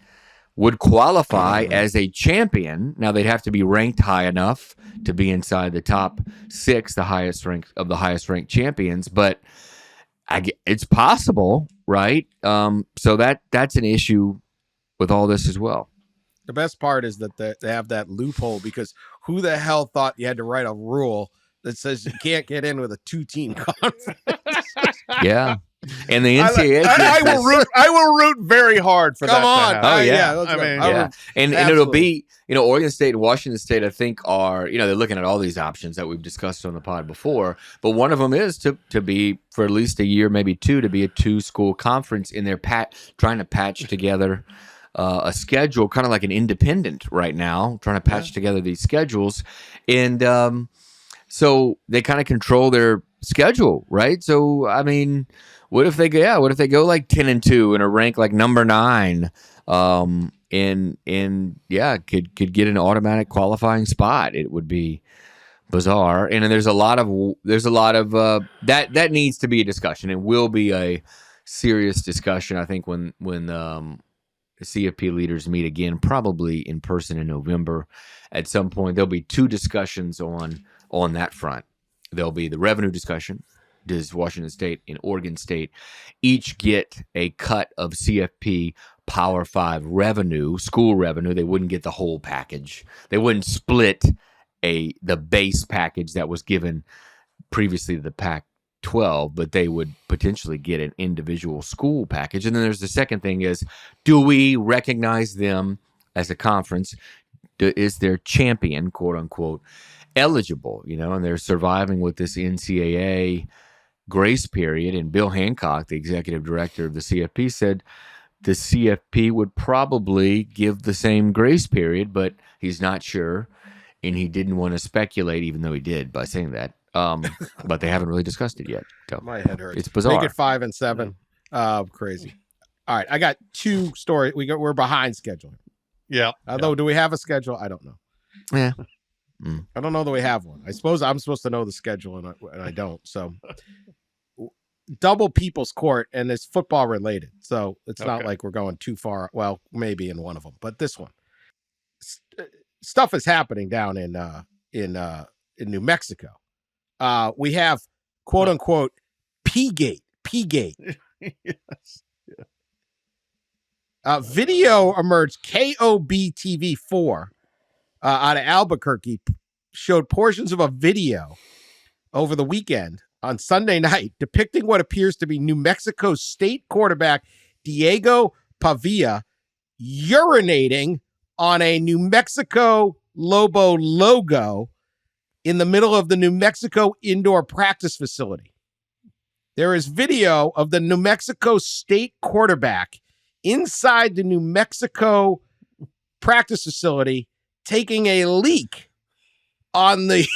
would qualify as a champion. Now they'd have to be ranked high enough to be inside the top 6, the highest ranked ranked champions, but it's possible, right? So that's an issue with all this as well. The best part is that they have that loophole, because who the hell thought you had to write a rule that says you can't get in with a 2-team conference? Yeah. And the NCAA, I will root very hard for that. Come on. To happen. Oh yeah. And it'll be, Oregon State and Washington State, I think, are, they're looking at all these options that we've discussed on the pod before, but one of them is to be, for at least a year, maybe 2, to be a 2-school conference in their trying to patch together a schedule, kind of like an independent right now, trying to patch together these schedules. And so they kind of control their schedule, right? So, I mean, what if they go like 10-2 and are ranked like number 9, could get an automatic qualifying spot? It would be bizarre. And then there's a lot of that needs to be a discussion. It will be a serious discussion, I think, when CFP leaders meet again, probably in person in November. At some point, there'll be two discussions on that front. There'll be the revenue discussion. Does Washington State and Oregon State each get a cut of CFP Power 5 revenue, school revenue? They wouldn't get the whole package. They wouldn't split the base package that was given previously to the Pac-12, but they would potentially get an individual school package. And then there's the second thing is, do we recognize them as a conference? Is their champion, quote unquote, eligible? And they're surviving with this NCAA grace period. And Bill Hancock, the executive director of the CFP, said the CFP would probably give the same grace period, but he's not sure. And he didn't want to speculate, even though he did by saying that. But they haven't really discussed it yet. So my head hurts. It's bizarre. Make it 5 and 7. Crazy. All right, I got 2 stories. We're behind schedule. Yeah. Although, do we have a schedule? I don't know. Yeah. I don't know that we have one. I suppose I'm supposed to know the schedule, and I don't. So, double people's court, and it's football related. So it's not like we're going too far. Well, maybe in one of them, but this one, stuff is happening down in New Mexico. We have quote unquote P-gate. Yes. Video emerged. KOB-TV4 out of Albuquerque showed portions of a video over the weekend on Sunday night depicting what appears to be New Mexico State quarterback Diego Pavia urinating on a New Mexico Lobo logo in the middle of the New Mexico indoor practice facility. There is video of the New Mexico State quarterback inside the New Mexico practice facility taking a leak on the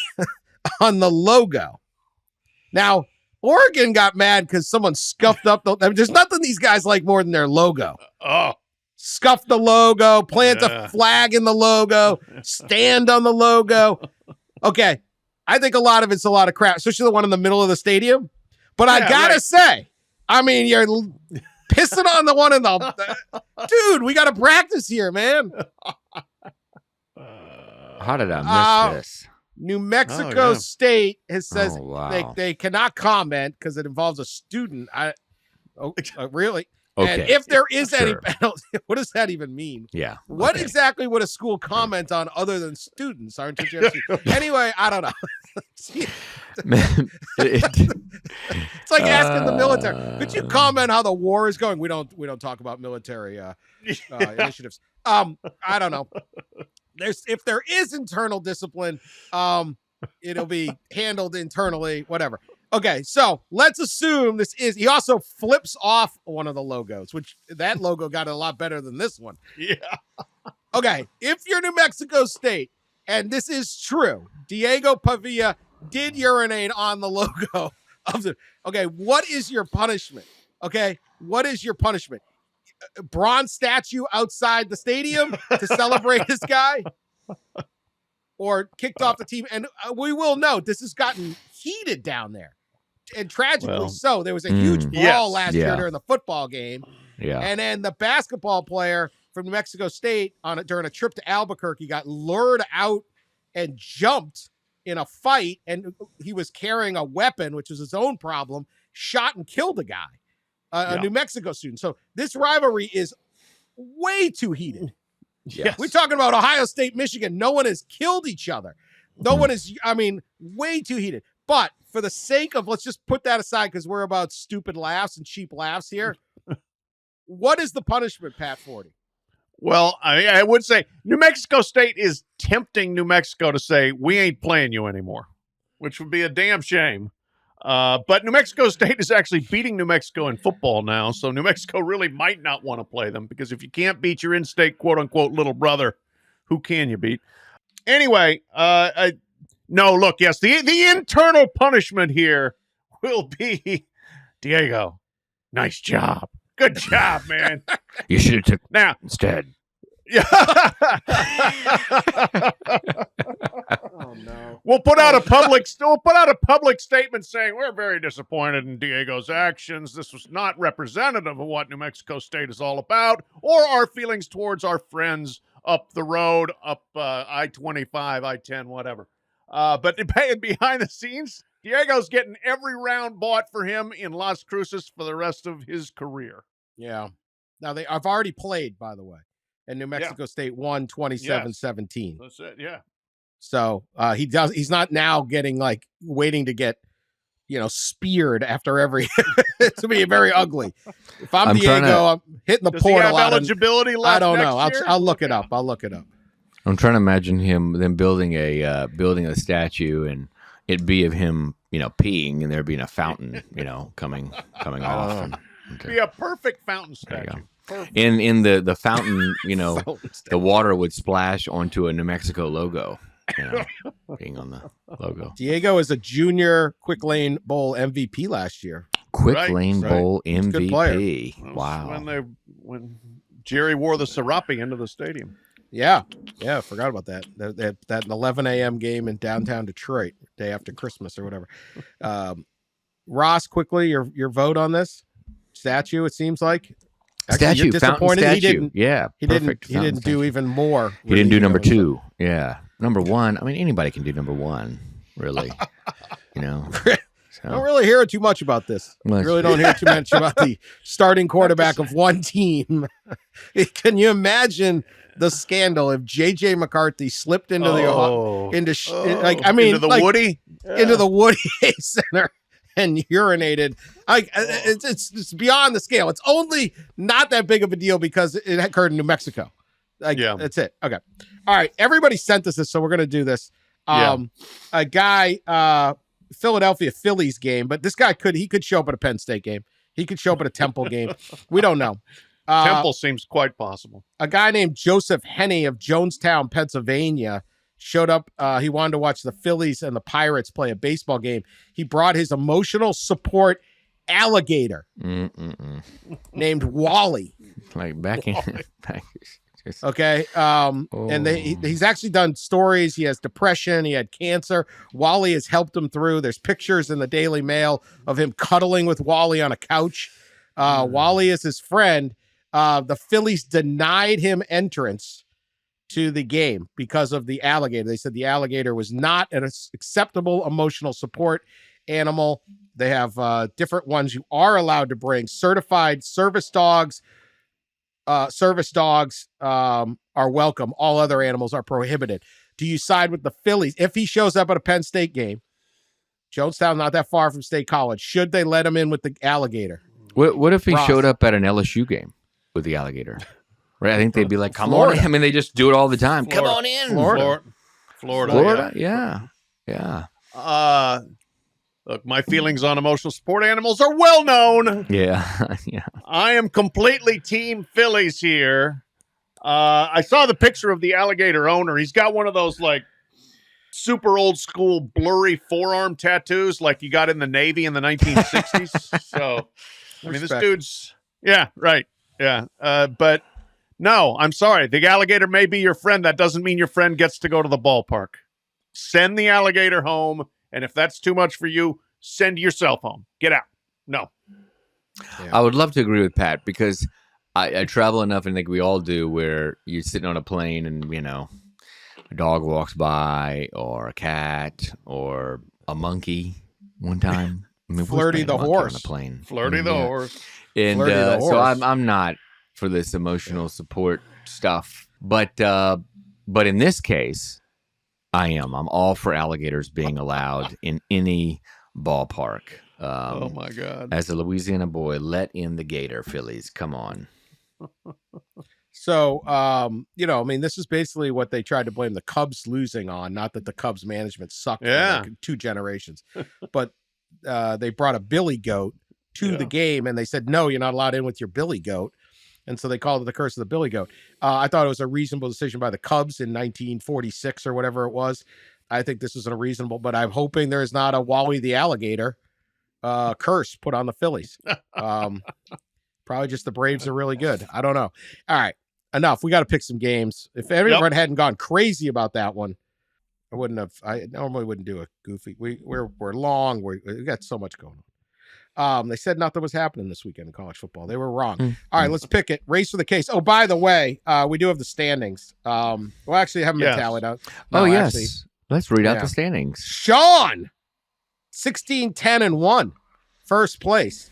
on the logo. Now, Oregon got mad because someone scuffed up there's nothing these guys like more than their logo. Scuff the logo, plant a flag in the logo, stand on the logo. Okay, I think a lot of it's a lot of crap, especially the one in the middle of the stadium. But I gotta say, I mean, you're pissing on the one in the... Dude, we got to practice here, man. How did I miss this? New Mexico State says they cannot comment because it involves a student. Really? Okay. And if there is any penalty, what does that even mean? Yeah. What exactly would a school comment on other than students? Aren't you, Jesse? Anyway, I don't know. It's like asking the military. Could you comment how the war is going? We don't talk about military initiatives. I don't know. If there is internal discipline, it'll be handled internally, whatever. Okay, so let's assume he also flips off one of the logos, which that logo got a lot better than this one. Yeah. Okay, if you're New Mexico State, and this is true, Diego Pavia did urinate on the logo of the... Okay, what is your punishment? Okay, what is your punishment? A bronze statue outside the stadium to celebrate this guy? Or kicked off the team? And we will note, this has gotten heated down there. And tragically so. There was a huge brawl last year during the football game. Yeah. And then the basketball player from New Mexico State during a trip to Albuquerque got lured out and jumped in a fight. And he was carrying a weapon, which was his own problem, shot and killed a guy, a New Mexico student. So this rivalry is way too heated. Yes. We're talking about Ohio State, Michigan. No one has killed each other. No one is, way too heated. But for the sake of, let's just put that aside because we're about stupid laughs and cheap laughs here. What is the punishment, Pat Forde? Well, I would say New Mexico State is tempting New Mexico to say, we ain't playing you anymore, which would be a damn shame. But New Mexico State is actually beating New Mexico in football now, so New Mexico really might not want to play them because if you can't beat your in-state quote-unquote little brother, who can you beat? Anyway, no, look, yes, the internal punishment here will be, Diego, nice job. Good job, man. You should have took now instead. Yeah. Oh no. We'll put out a public statement saying we're very disappointed in Diego's actions. This was not representative of what New Mexico State is all about, or our feelings towards our friends up the road, up I-25, I-10, whatever. But behind the scenes, Diego's getting every round bought for him in Las Cruces for the rest of his career. Yeah. Now I've already played, by the way, and New Mexico State won 27-17. That's it. Yeah. So he's not now getting waiting to get, speared after every, to be very ugly. If I'm Diego, I'm hitting the portal. Eligibility left I don't know. next year? I'll look it up. I'm trying to imagine them building a statue and it be of him, peeing and there being a fountain, coming off. Be a perfect fountain statue. In the fountain, the water would splash onto a New Mexico logo, being on the logo. Diego is a junior Quick Lane Bowl MVP last year. Quick Lane Bowl MVP. Well, wow. When Jerry wore the serape into the stadium. Yeah, I forgot about that. That 11 a.m. game in downtown Detroit, day after Christmas or whatever. Ross, quickly, your vote on this statue. It seems like Actually, you're disappointed statue. he didn't. Yeah, he didn't do even more. He didn't do number 2. Yeah, number 1. I mean, anybody can do number 1, really. I don't really hear too much about this. I really don't hear too much about the starting quarterback of one team. Can you imagine the scandal if J.J. McCarthy slipped into into the Woody into the Woody Center and urinated? It's beyond the scale. It's only not that big of a deal because it occurred in New Mexico. That's it. Okay. All right. Everybody sent us this, so we're gonna do this. A guy. Philadelphia Phillies game, but this guy could show up at a Penn State game. He could show up at a Temple game. We don't know. Temple seems quite possible. A guy named Joseph Henney of Jonestown, Pennsylvania, showed up. He wanted to watch the Phillies and the Pirates play a baseball game. He brought his emotional support alligator named Wally. Like back in. Okay. And he's actually done stories. He has depression. He had cancer. Wally has helped him through. There's pictures in the Daily Mail of him cuddling with Wally on a couch. Wally is his friend. The Phillies denied him entrance to the game because of the alligator. They said the alligator was not an acceptable emotional support animal. They have different ones you are allowed to bring. Certified service dogs. Service dogs are welcome. All other animals are prohibited. Do you side with the Phillies? If he shows up at a Penn State game, Jonestown not that far from State College, should they let him in with the alligator? What if he showed up at an LSU game with the alligator? Right? I think they'd be like, come on in. I mean, they just do it all the time. Florida. Come on in. Florida. Yeah. Look, my feelings on emotional support animals are well known. Yeah. I am completely team Phillies here. I saw the picture of the alligator owner. He's got one of those super old school blurry forearm tattoos like you got in the Navy in the 1960s. So, I mean, this dude's, right. Yeah. But no, I'm sorry. The alligator may be your friend. That doesn't mean your friend gets to go to the ballpark. Send the alligator home. And if that's too much for you, send yourself home. Get out. No. Yeah. I would love to agree with Pat because I travel enough, and I think we all do, where you're sitting on a plane and, a dog walks by or a cat or a monkey one time. I mean, Flirty the horse. On a plane. Flirty the horse. And so I'm not for this emotional support stuff. But in this case, I am. I'm all for alligators being allowed in any ballpark. Oh, my God. As a boy, let in the gator, Phillies. Come on. So, this is basically what they tried to blame the Cubs losing on. Not that the Cubs management sucked for 2 generations. But they brought a billy goat to the game, and they said, no, you're not allowed in with your billy goat. And so they called it the curse of the billy goat. I thought it was a reasonable decision by the Cubs in 1946 or whatever it was. I think this is unreasonable, but I'm hoping there's not a Wally the alligator curse put on the Phillies. Probably just the Braves are really good. I don't know. All right, enough. We got to pick some games. If everyone hadn't gone crazy about that one, I normally wouldn't do a goofy. We're long. We got so much going on. They said nothing was happening this weekend in college football. They were wrong. All right, let's pick it. Race for the case. Oh, by the way, we do have the standings. Well, actually, I haven't been tallied out. No, yes. Actually, let's read out the standings. Sean, 16, 10, and 1. First place.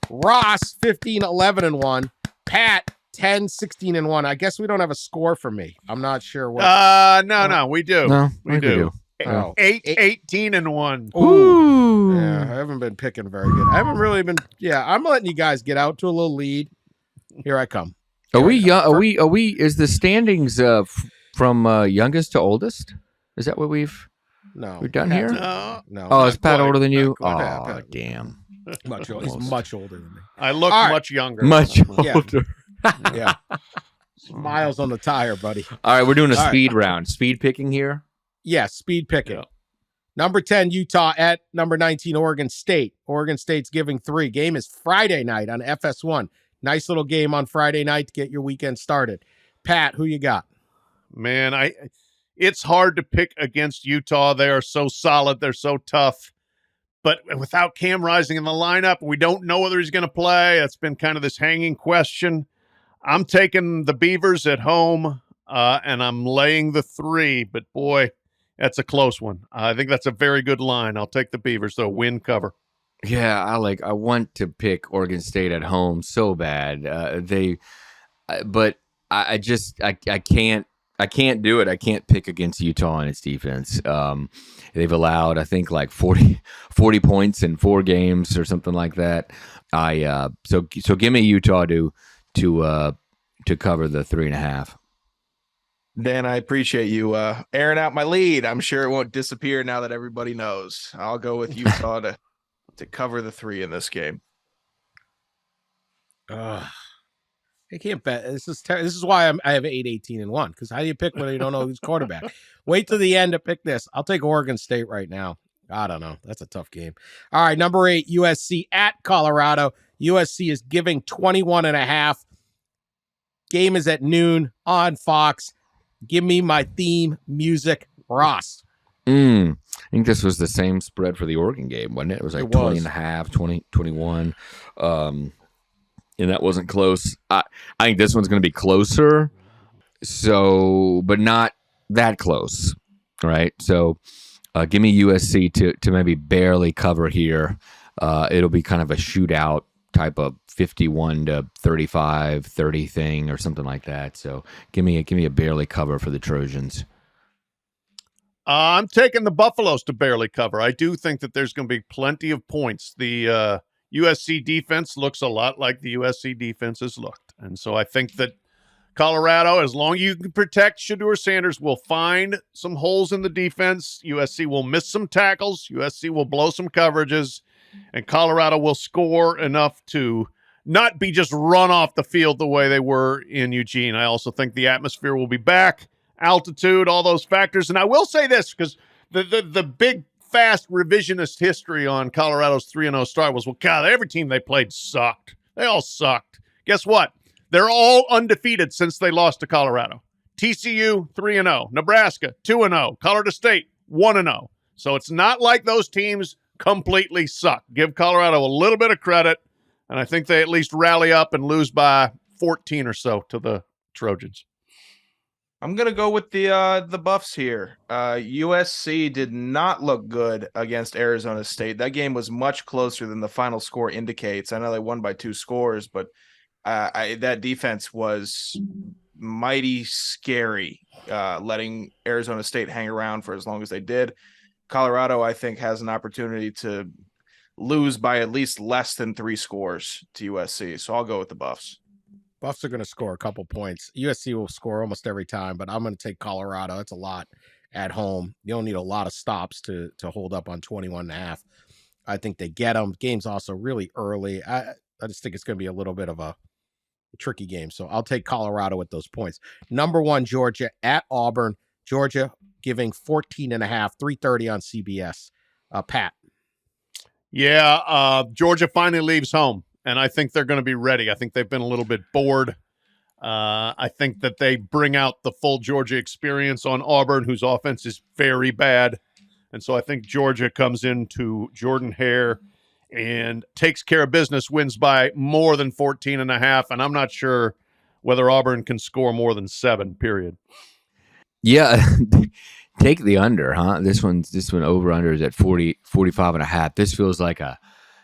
Ross, 15, 11, and 1. Pat, 10, 16, and 1. I guess we don't have a score for me. I'm not sure what. No, we do. No, we do. Oh. 18, and 1. Ooh. Yeah, I haven't been picking very good. I haven't really been. Yeah, I'm letting you guys get out to a little lead. Here I come. Are we? Is the standings from youngest to oldest? Is that what we've done here? No. Oh, is Pat older than you? Oh, Pat. Damn. He's much older than me. I look much younger. Much older. Yeah. Miles on the tire, buddy. All right, we're doing a speed round. Speed picking here? Yeah, speed picking. Yeah. Number 10, Utah at number 19, Oregon State. Oregon State's giving 3. Game is Friday night on FS1. Nice little game on Friday night to get your weekend started. Pat, who you got? Man, it's hard to pick against Utah. They are so solid. They're so tough. But without Cam Rising in the lineup, we don't know whether he's going to play. That's been kind of this hanging question. I'm taking the Beavers at home, and I'm laying the 3. But, boy, that's a close one. I think that's a very good line. I'll take the Beavers, though. Win cover. Yeah, I want to pick Oregon State at home so bad. But I can't do it. I can't pick against Utah and its defense. They've allowed, I think, like 40 points in 4 games or something like that. So give me Utah to cover the 3.5. Dan, I appreciate you airing out my lead. I'm sure it won't disappear now that everybody knows. I'll go with Utah to cover the 3 in this game. I can't bet. This is why I have 8, 18, and 1. Because how do you pick when you don't know who's quarterback? Wait till the end to pick this. I'll take Oregon State right now. I don't know. That's a tough game. All right, number 8, USC at Colorado. USC is giving 21.5. Game is at noon on Fox. Give me my theme music, Ross. I think this was the same spread for the Oregon game, wasn't it? It was like 20.5, 20, 21. And that wasn't close. I think this one's going to be closer, but not that close, right? So give me USC to maybe barely cover here. It'll be kind of a shootout type of 51 to 35, 30 thing or something like that. So give me a barely cover for the Trojans. I'm taking the Buffaloes to barely cover. I do think that there's going to be plenty of points. The USC defense looks a lot like the USC defense has looked. And so I think that Colorado, as long as you can protect Shedeur Sanders, will find some holes in the defense. USC will miss some tackles. USC will blow some coverages. And Colorado will score enough to not be just run off the field the way they were in Eugene. I also think the atmosphere will be back, altitude, all those factors. And I will say this, because the big, fast revisionist history on Colorado's 3-0 start was, well, God, every team they played sucked. They all sucked. Guess what? They're all undefeated since they lost to Colorado. TCU, 3-0. Nebraska, 2-0. Colorado State, 1-0. So it's not like those teams completely suck. Give Colorado a little bit of credit, and I think they at least rally up and lose by 14 or so to the Trojans. I'm going to go with the Buffs here. USC did not look good against Arizona State. That game was much closer than the final score indicates. I know they won by 2 scores, but that defense was mighty scary, letting Arizona State hang around for as long as they did. Colorado, I think, has an opportunity to lose by at least less than 3 scores to USC. So I'll go with the Buffs. Buffs are going to score a couple points. USC will score almost every time, but I'm going to take Colorado. That's a lot at home. You don't need a lot of stops to hold up on 21.5. I think they get them. Game's also really early. I just think it's going to be a little bit of a tricky game. So I'll take Colorado with those points. Number 1, Georgia at Auburn. Georgia giving 14.5, 3:30 on CBS. Pat. Yeah, Georgia finally leaves home, and I think they're going to be ready. I think they've been a little bit bored. I think that they bring out the full Georgia experience on Auburn, whose offense is very bad. And so I think Georgia comes into Jordan Hare and takes care of business, wins by more than 14.5. And I'm not sure whether Auburn can score more than 7, period. Yeah. Take the under, huh? This one over under is at 45.5. This feels like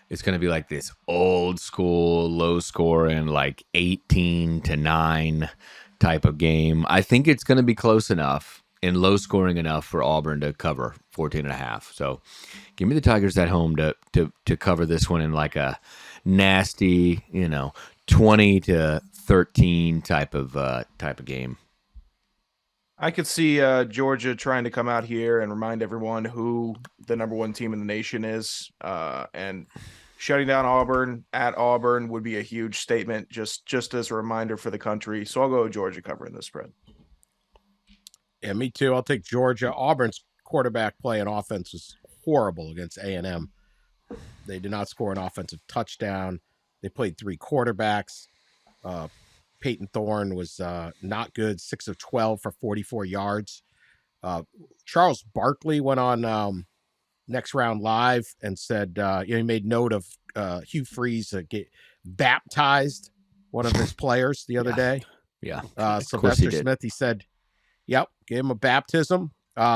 it's going to be like this old school, low scoring, like 18-9 type of game. I think it's going to be close enough and low scoring enough for Auburn to cover 14.5. So give me the Tigers at home to cover this one in like a nasty, 20-13 type of game. I could see Georgia trying to come out here and remind everyone who the number 1 team in the nation is, and shutting down Auburn at Auburn would be a huge statement, just as a reminder for the country. So I'll go with Georgia covering this spread. Yeah, me too. I'll take Georgia. Auburn's quarterback play and offense was horrible against A&M. They did not score an offensive touchdown. They played 3 quarterbacks. Peyton Thorne was not good, 6 of 12 for 44 yards. Charles Barkley went on Next Round Live and said, he made note of Hugh Freeze get baptized one of his players the other day. Yeah. Sylvester Smith, he said, yep, gave him a baptism.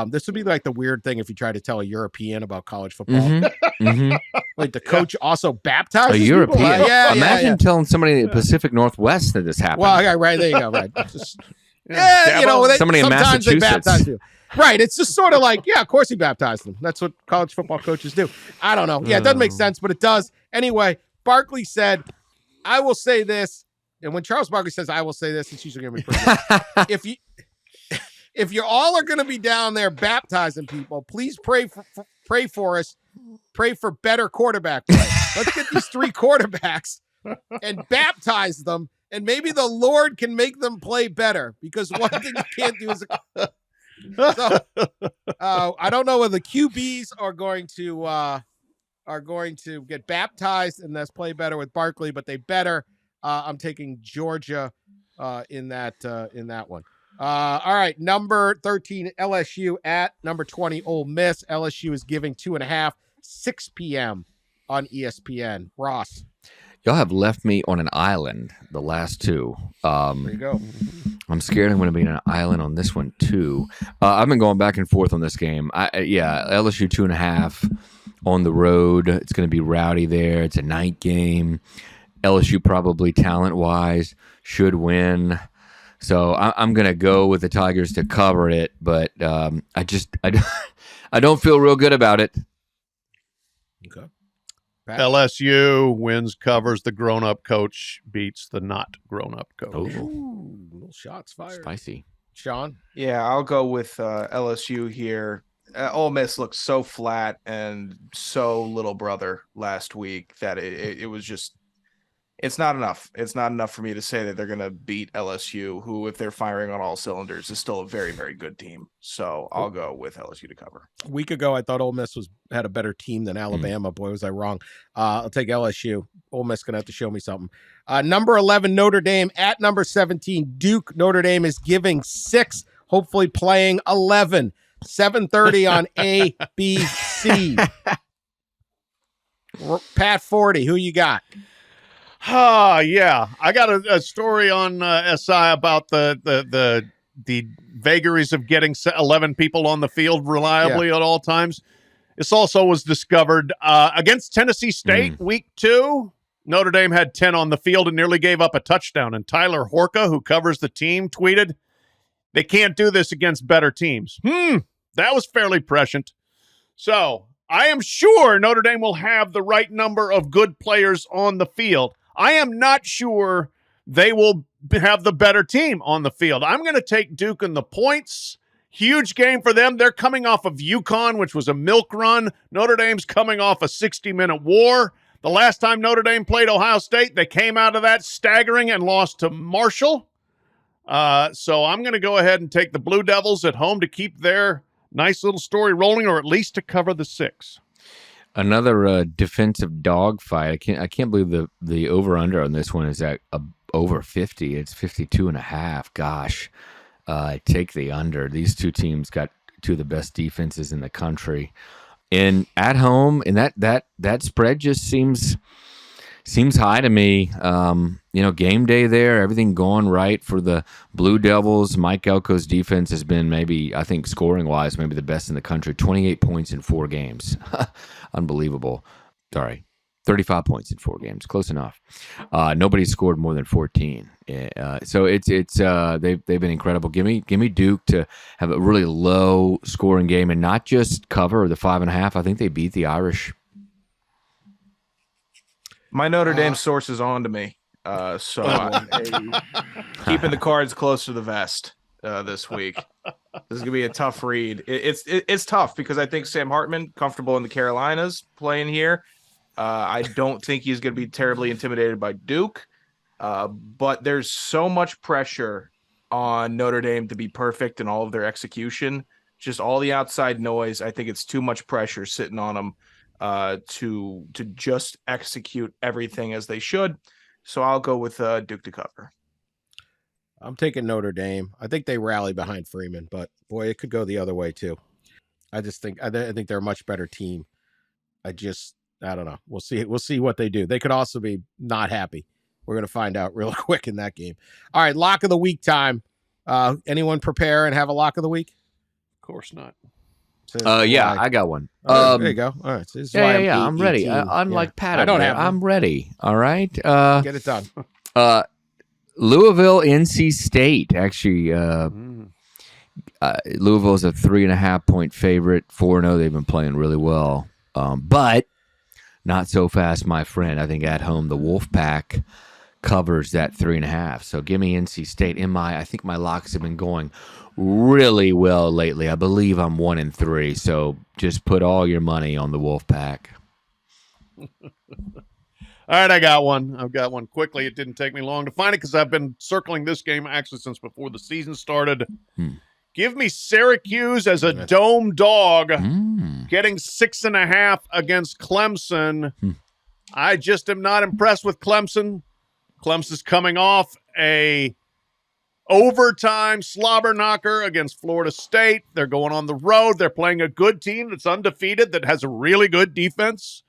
This would be like the weird thing if you try to tell a European about college football. Mm-hmm. Like the coach also baptized a European. Imagine yeah. telling somebody in the Pacific Northwest that this happened. Well, yeah, right there you go. Right, just, somebody in sometimes they Massachusetts. baptize you. Right, it's just sort of like, yeah, of course he baptized them. That's what college football coaches do. I don't know. Yeah, it doesn't make sense, but it does. Anyway, Barkley said, "I will say this," and when Charles Barkley says, "I will say this," it's usually going to be pretty good. If you all are going to be down there baptizing people, please pray for us. Pray for better quarterback play. Let's get these 3 quarterbacks and baptize them, and maybe the Lord can make them play better. Because one thing you can't do is, I don't know whether the QBs are going to get baptized and thus play better with Barkley, but they better. I'm taking Georgia in that one. All right, number 13 LSU at number 20 Ole Miss. LSU is giving 2.5, 6 p.m. on ESPN. Ross, y'all have left me on an island the last 2. There you go. I'm scared I'm going to be on an island on this one too. I've been going back and forth on this game. LSU 2.5 on the road. It's going to be rowdy there. It's a night game. LSU probably talent-wise should win. So I'm going to go with the Tigers to cover it, but I don't feel real good about it. Okay. LSU wins, covers. The grown-up coach beats the not grown-up coach. Ooh, little shots fired. Spicy. Sean? Yeah, I'll go with LSU here. Ole Miss looked so flat and so little brother last week that it was just, it's not enough. It's not enough for me to say that they're going to beat LSU, who, if they're firing on all cylinders, is still a very, very good team. So I'll go with LSU to cover. A week ago, I thought Ole Miss had a better team than Alabama. Boy, was I wrong. I'll take LSU. Ole Miss going to have to show me something. Number 11, Notre Dame at number 17, Duke. Notre Dame is giving 6, hopefully playing 11. 7:30 on ABC. Pat Forde, who you got? Yeah. I got a story on SI about the vagaries of getting 11 people on the field reliably at all times. This also was discovered against Tennessee State week 2. Notre Dame had 10 on the field and nearly gave up a touchdown. And Tyler Horka, who covers the team, tweeted, "They can't do this against better teams." That was fairly prescient. So I am sure Notre Dame will have the right number of good players on the field. I am not sure they will have the better team on the field. I'm going to take Duke in the points. Huge game for them. They're coming off of UConn, which was a milk run. Notre Dame's coming off a 60-minute war. The last time Notre Dame played Ohio State, they came out of that staggering and lost to Marshall. So I'm going to go ahead and take the Blue Devils at home to keep their nice little story rolling, or at least to cover the 6. Another defensive dogfight. I can't believe the over under on this one is at over 50. It's 52.5. Gosh, take the under. These two teams got two of the best defenses in the country, and at home, and that spread just seems high to me. Game day there, everything going right for the Blue Devils. Mike Elko's defense has been maybe, I think, scoring-wise, maybe the best in the country. 28 points in 4 games. Unbelievable. Sorry, 35 points in 4 games. Close enough. Nobody scored more than 14. So they've been incredible. Give me Duke to have a really low scoring game and not just cover the 5.5. I think they beat the Irish. My Notre Dame source is on to me, so I'm keeping the cards close to the vest this week. This is gonna be a tough read. It's tough because I think Sam Hartman, comfortable in the Carolinas, playing here. I don't think he's gonna be terribly intimidated by Duke, but there's so much pressure on Notre Dame to be perfect in all of their execution. Just all the outside noise. I think it's too much pressure sitting on them. To just execute everything as they should. So I'll go with Duke to cover. I'm taking Notre Dame. I think they rally behind Freeman, but boy, it could go the other way too. I think they're a much better team. I don't know. We'll see. We'll see what they do. They could also be not happy. We're going to find out real quick in that game. All right, lock of the week time. Anyone prepare and have a lock of the week? Of course not. Yeah, I got one. There you go. All right. So this is why I'm ready. Unlike Pat, I don't have I'm ready. All right. Get it done. Louisville, NC State. Actually, Louisville's a 3.5-point favorite. 4-0. They've been playing really well. But not so fast, my friend. I think at home the Wolfpack covers that 3.5. So give me NC State. I think my locks have been going really well lately. I believe I'm 1-3. So just put all your money on the Wolfpack. All right, I've got one quickly. It didn't take me long to find it because I've been circling this game actually since before the season started. Give me Syracuse as a dome dog, getting 6.5 against Clemson. I just am not impressed with Clemson. Clemson's coming off a overtime slobber knocker against Florida State. They're going on the road. They're playing a good team that's undefeated, that has a really good defense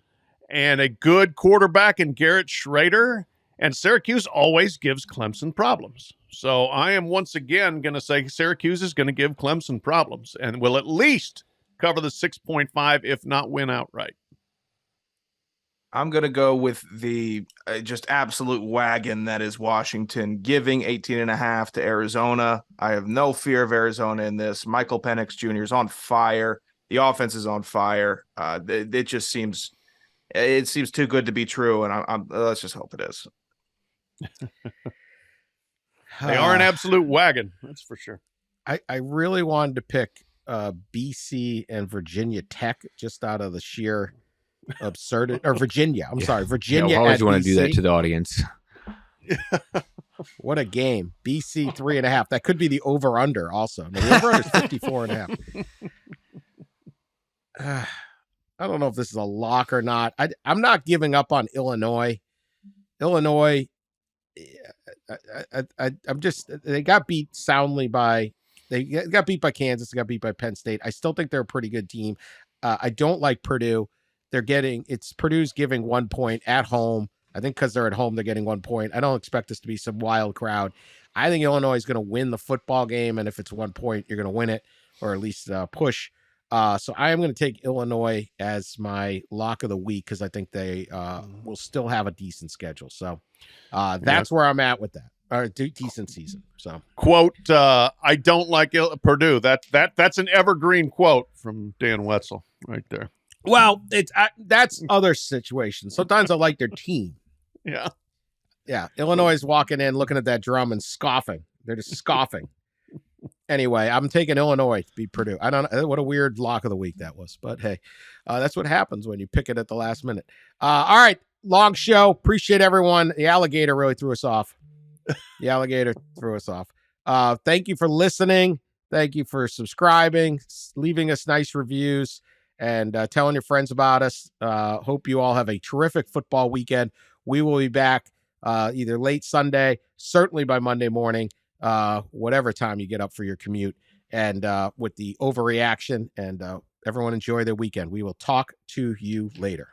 and a good quarterback in Garrett Schrader. And Syracuse always gives Clemson problems. So I am once again going to say Syracuse is going to give Clemson problems and will at least cover the 6.5, if not win outright. I'm going to go with the just absolute wagon that is Washington, giving 18.5 to Arizona. I have no fear of Arizona in this. Michael Penix Jr. is on fire. The offense is on fire. It just seems too good to be true, and let's just hope it is. They are an absolute wagon, that's for sure. I really wanted to pick BC and Virginia Tech just out of the sheer absurdity, or Virginia. I'm sorry, Virginia. I always want to BC. do that to the audience. What a game. BC 3.5. That could be the over-under also. No, the over-under is 54.5. I don't know if this is a lock or not. I'm not giving up on Illinois. Illinois, I'm just, they got beat soundly by Kansas. They got beat by Penn State. I still think they're a pretty good team. I don't like Purdue. Purdue's giving 1 point at home. I think because they're at home, they're getting 1 point. I don't expect this to be some wild crowd. I think Illinois is going to win the football game. And if it's 1 point, you're going to win it, or at least push. So I am going to take Illinois as my lock of the week because I think they will still have a decent schedule. So that's where I'm at with that. Or decent season. So quote, I don't like Purdue. That's an evergreen quote from Dan Wetzel right there. Well, that's other situations. Sometimes I like their team. Yeah. Illinois is walking in, looking at that drum and scoffing. They're just scoffing. Anyway, I'm taking Illinois to beat Purdue. I don't know what a weird lock of the week that was, but hey, that's what happens when you pick it at the last minute. All right, long show. Appreciate everyone. The alligator really threw us off. Thank you for listening. Thank you for subscribing, leaving us nice reviews, and telling your friends about us. Hope you all have a terrific football weekend. We will be back either late Sunday, certainly by Monday morning, whatever time you get up for your commute, and with the overreaction. And everyone enjoy their weekend. We will talk to you later.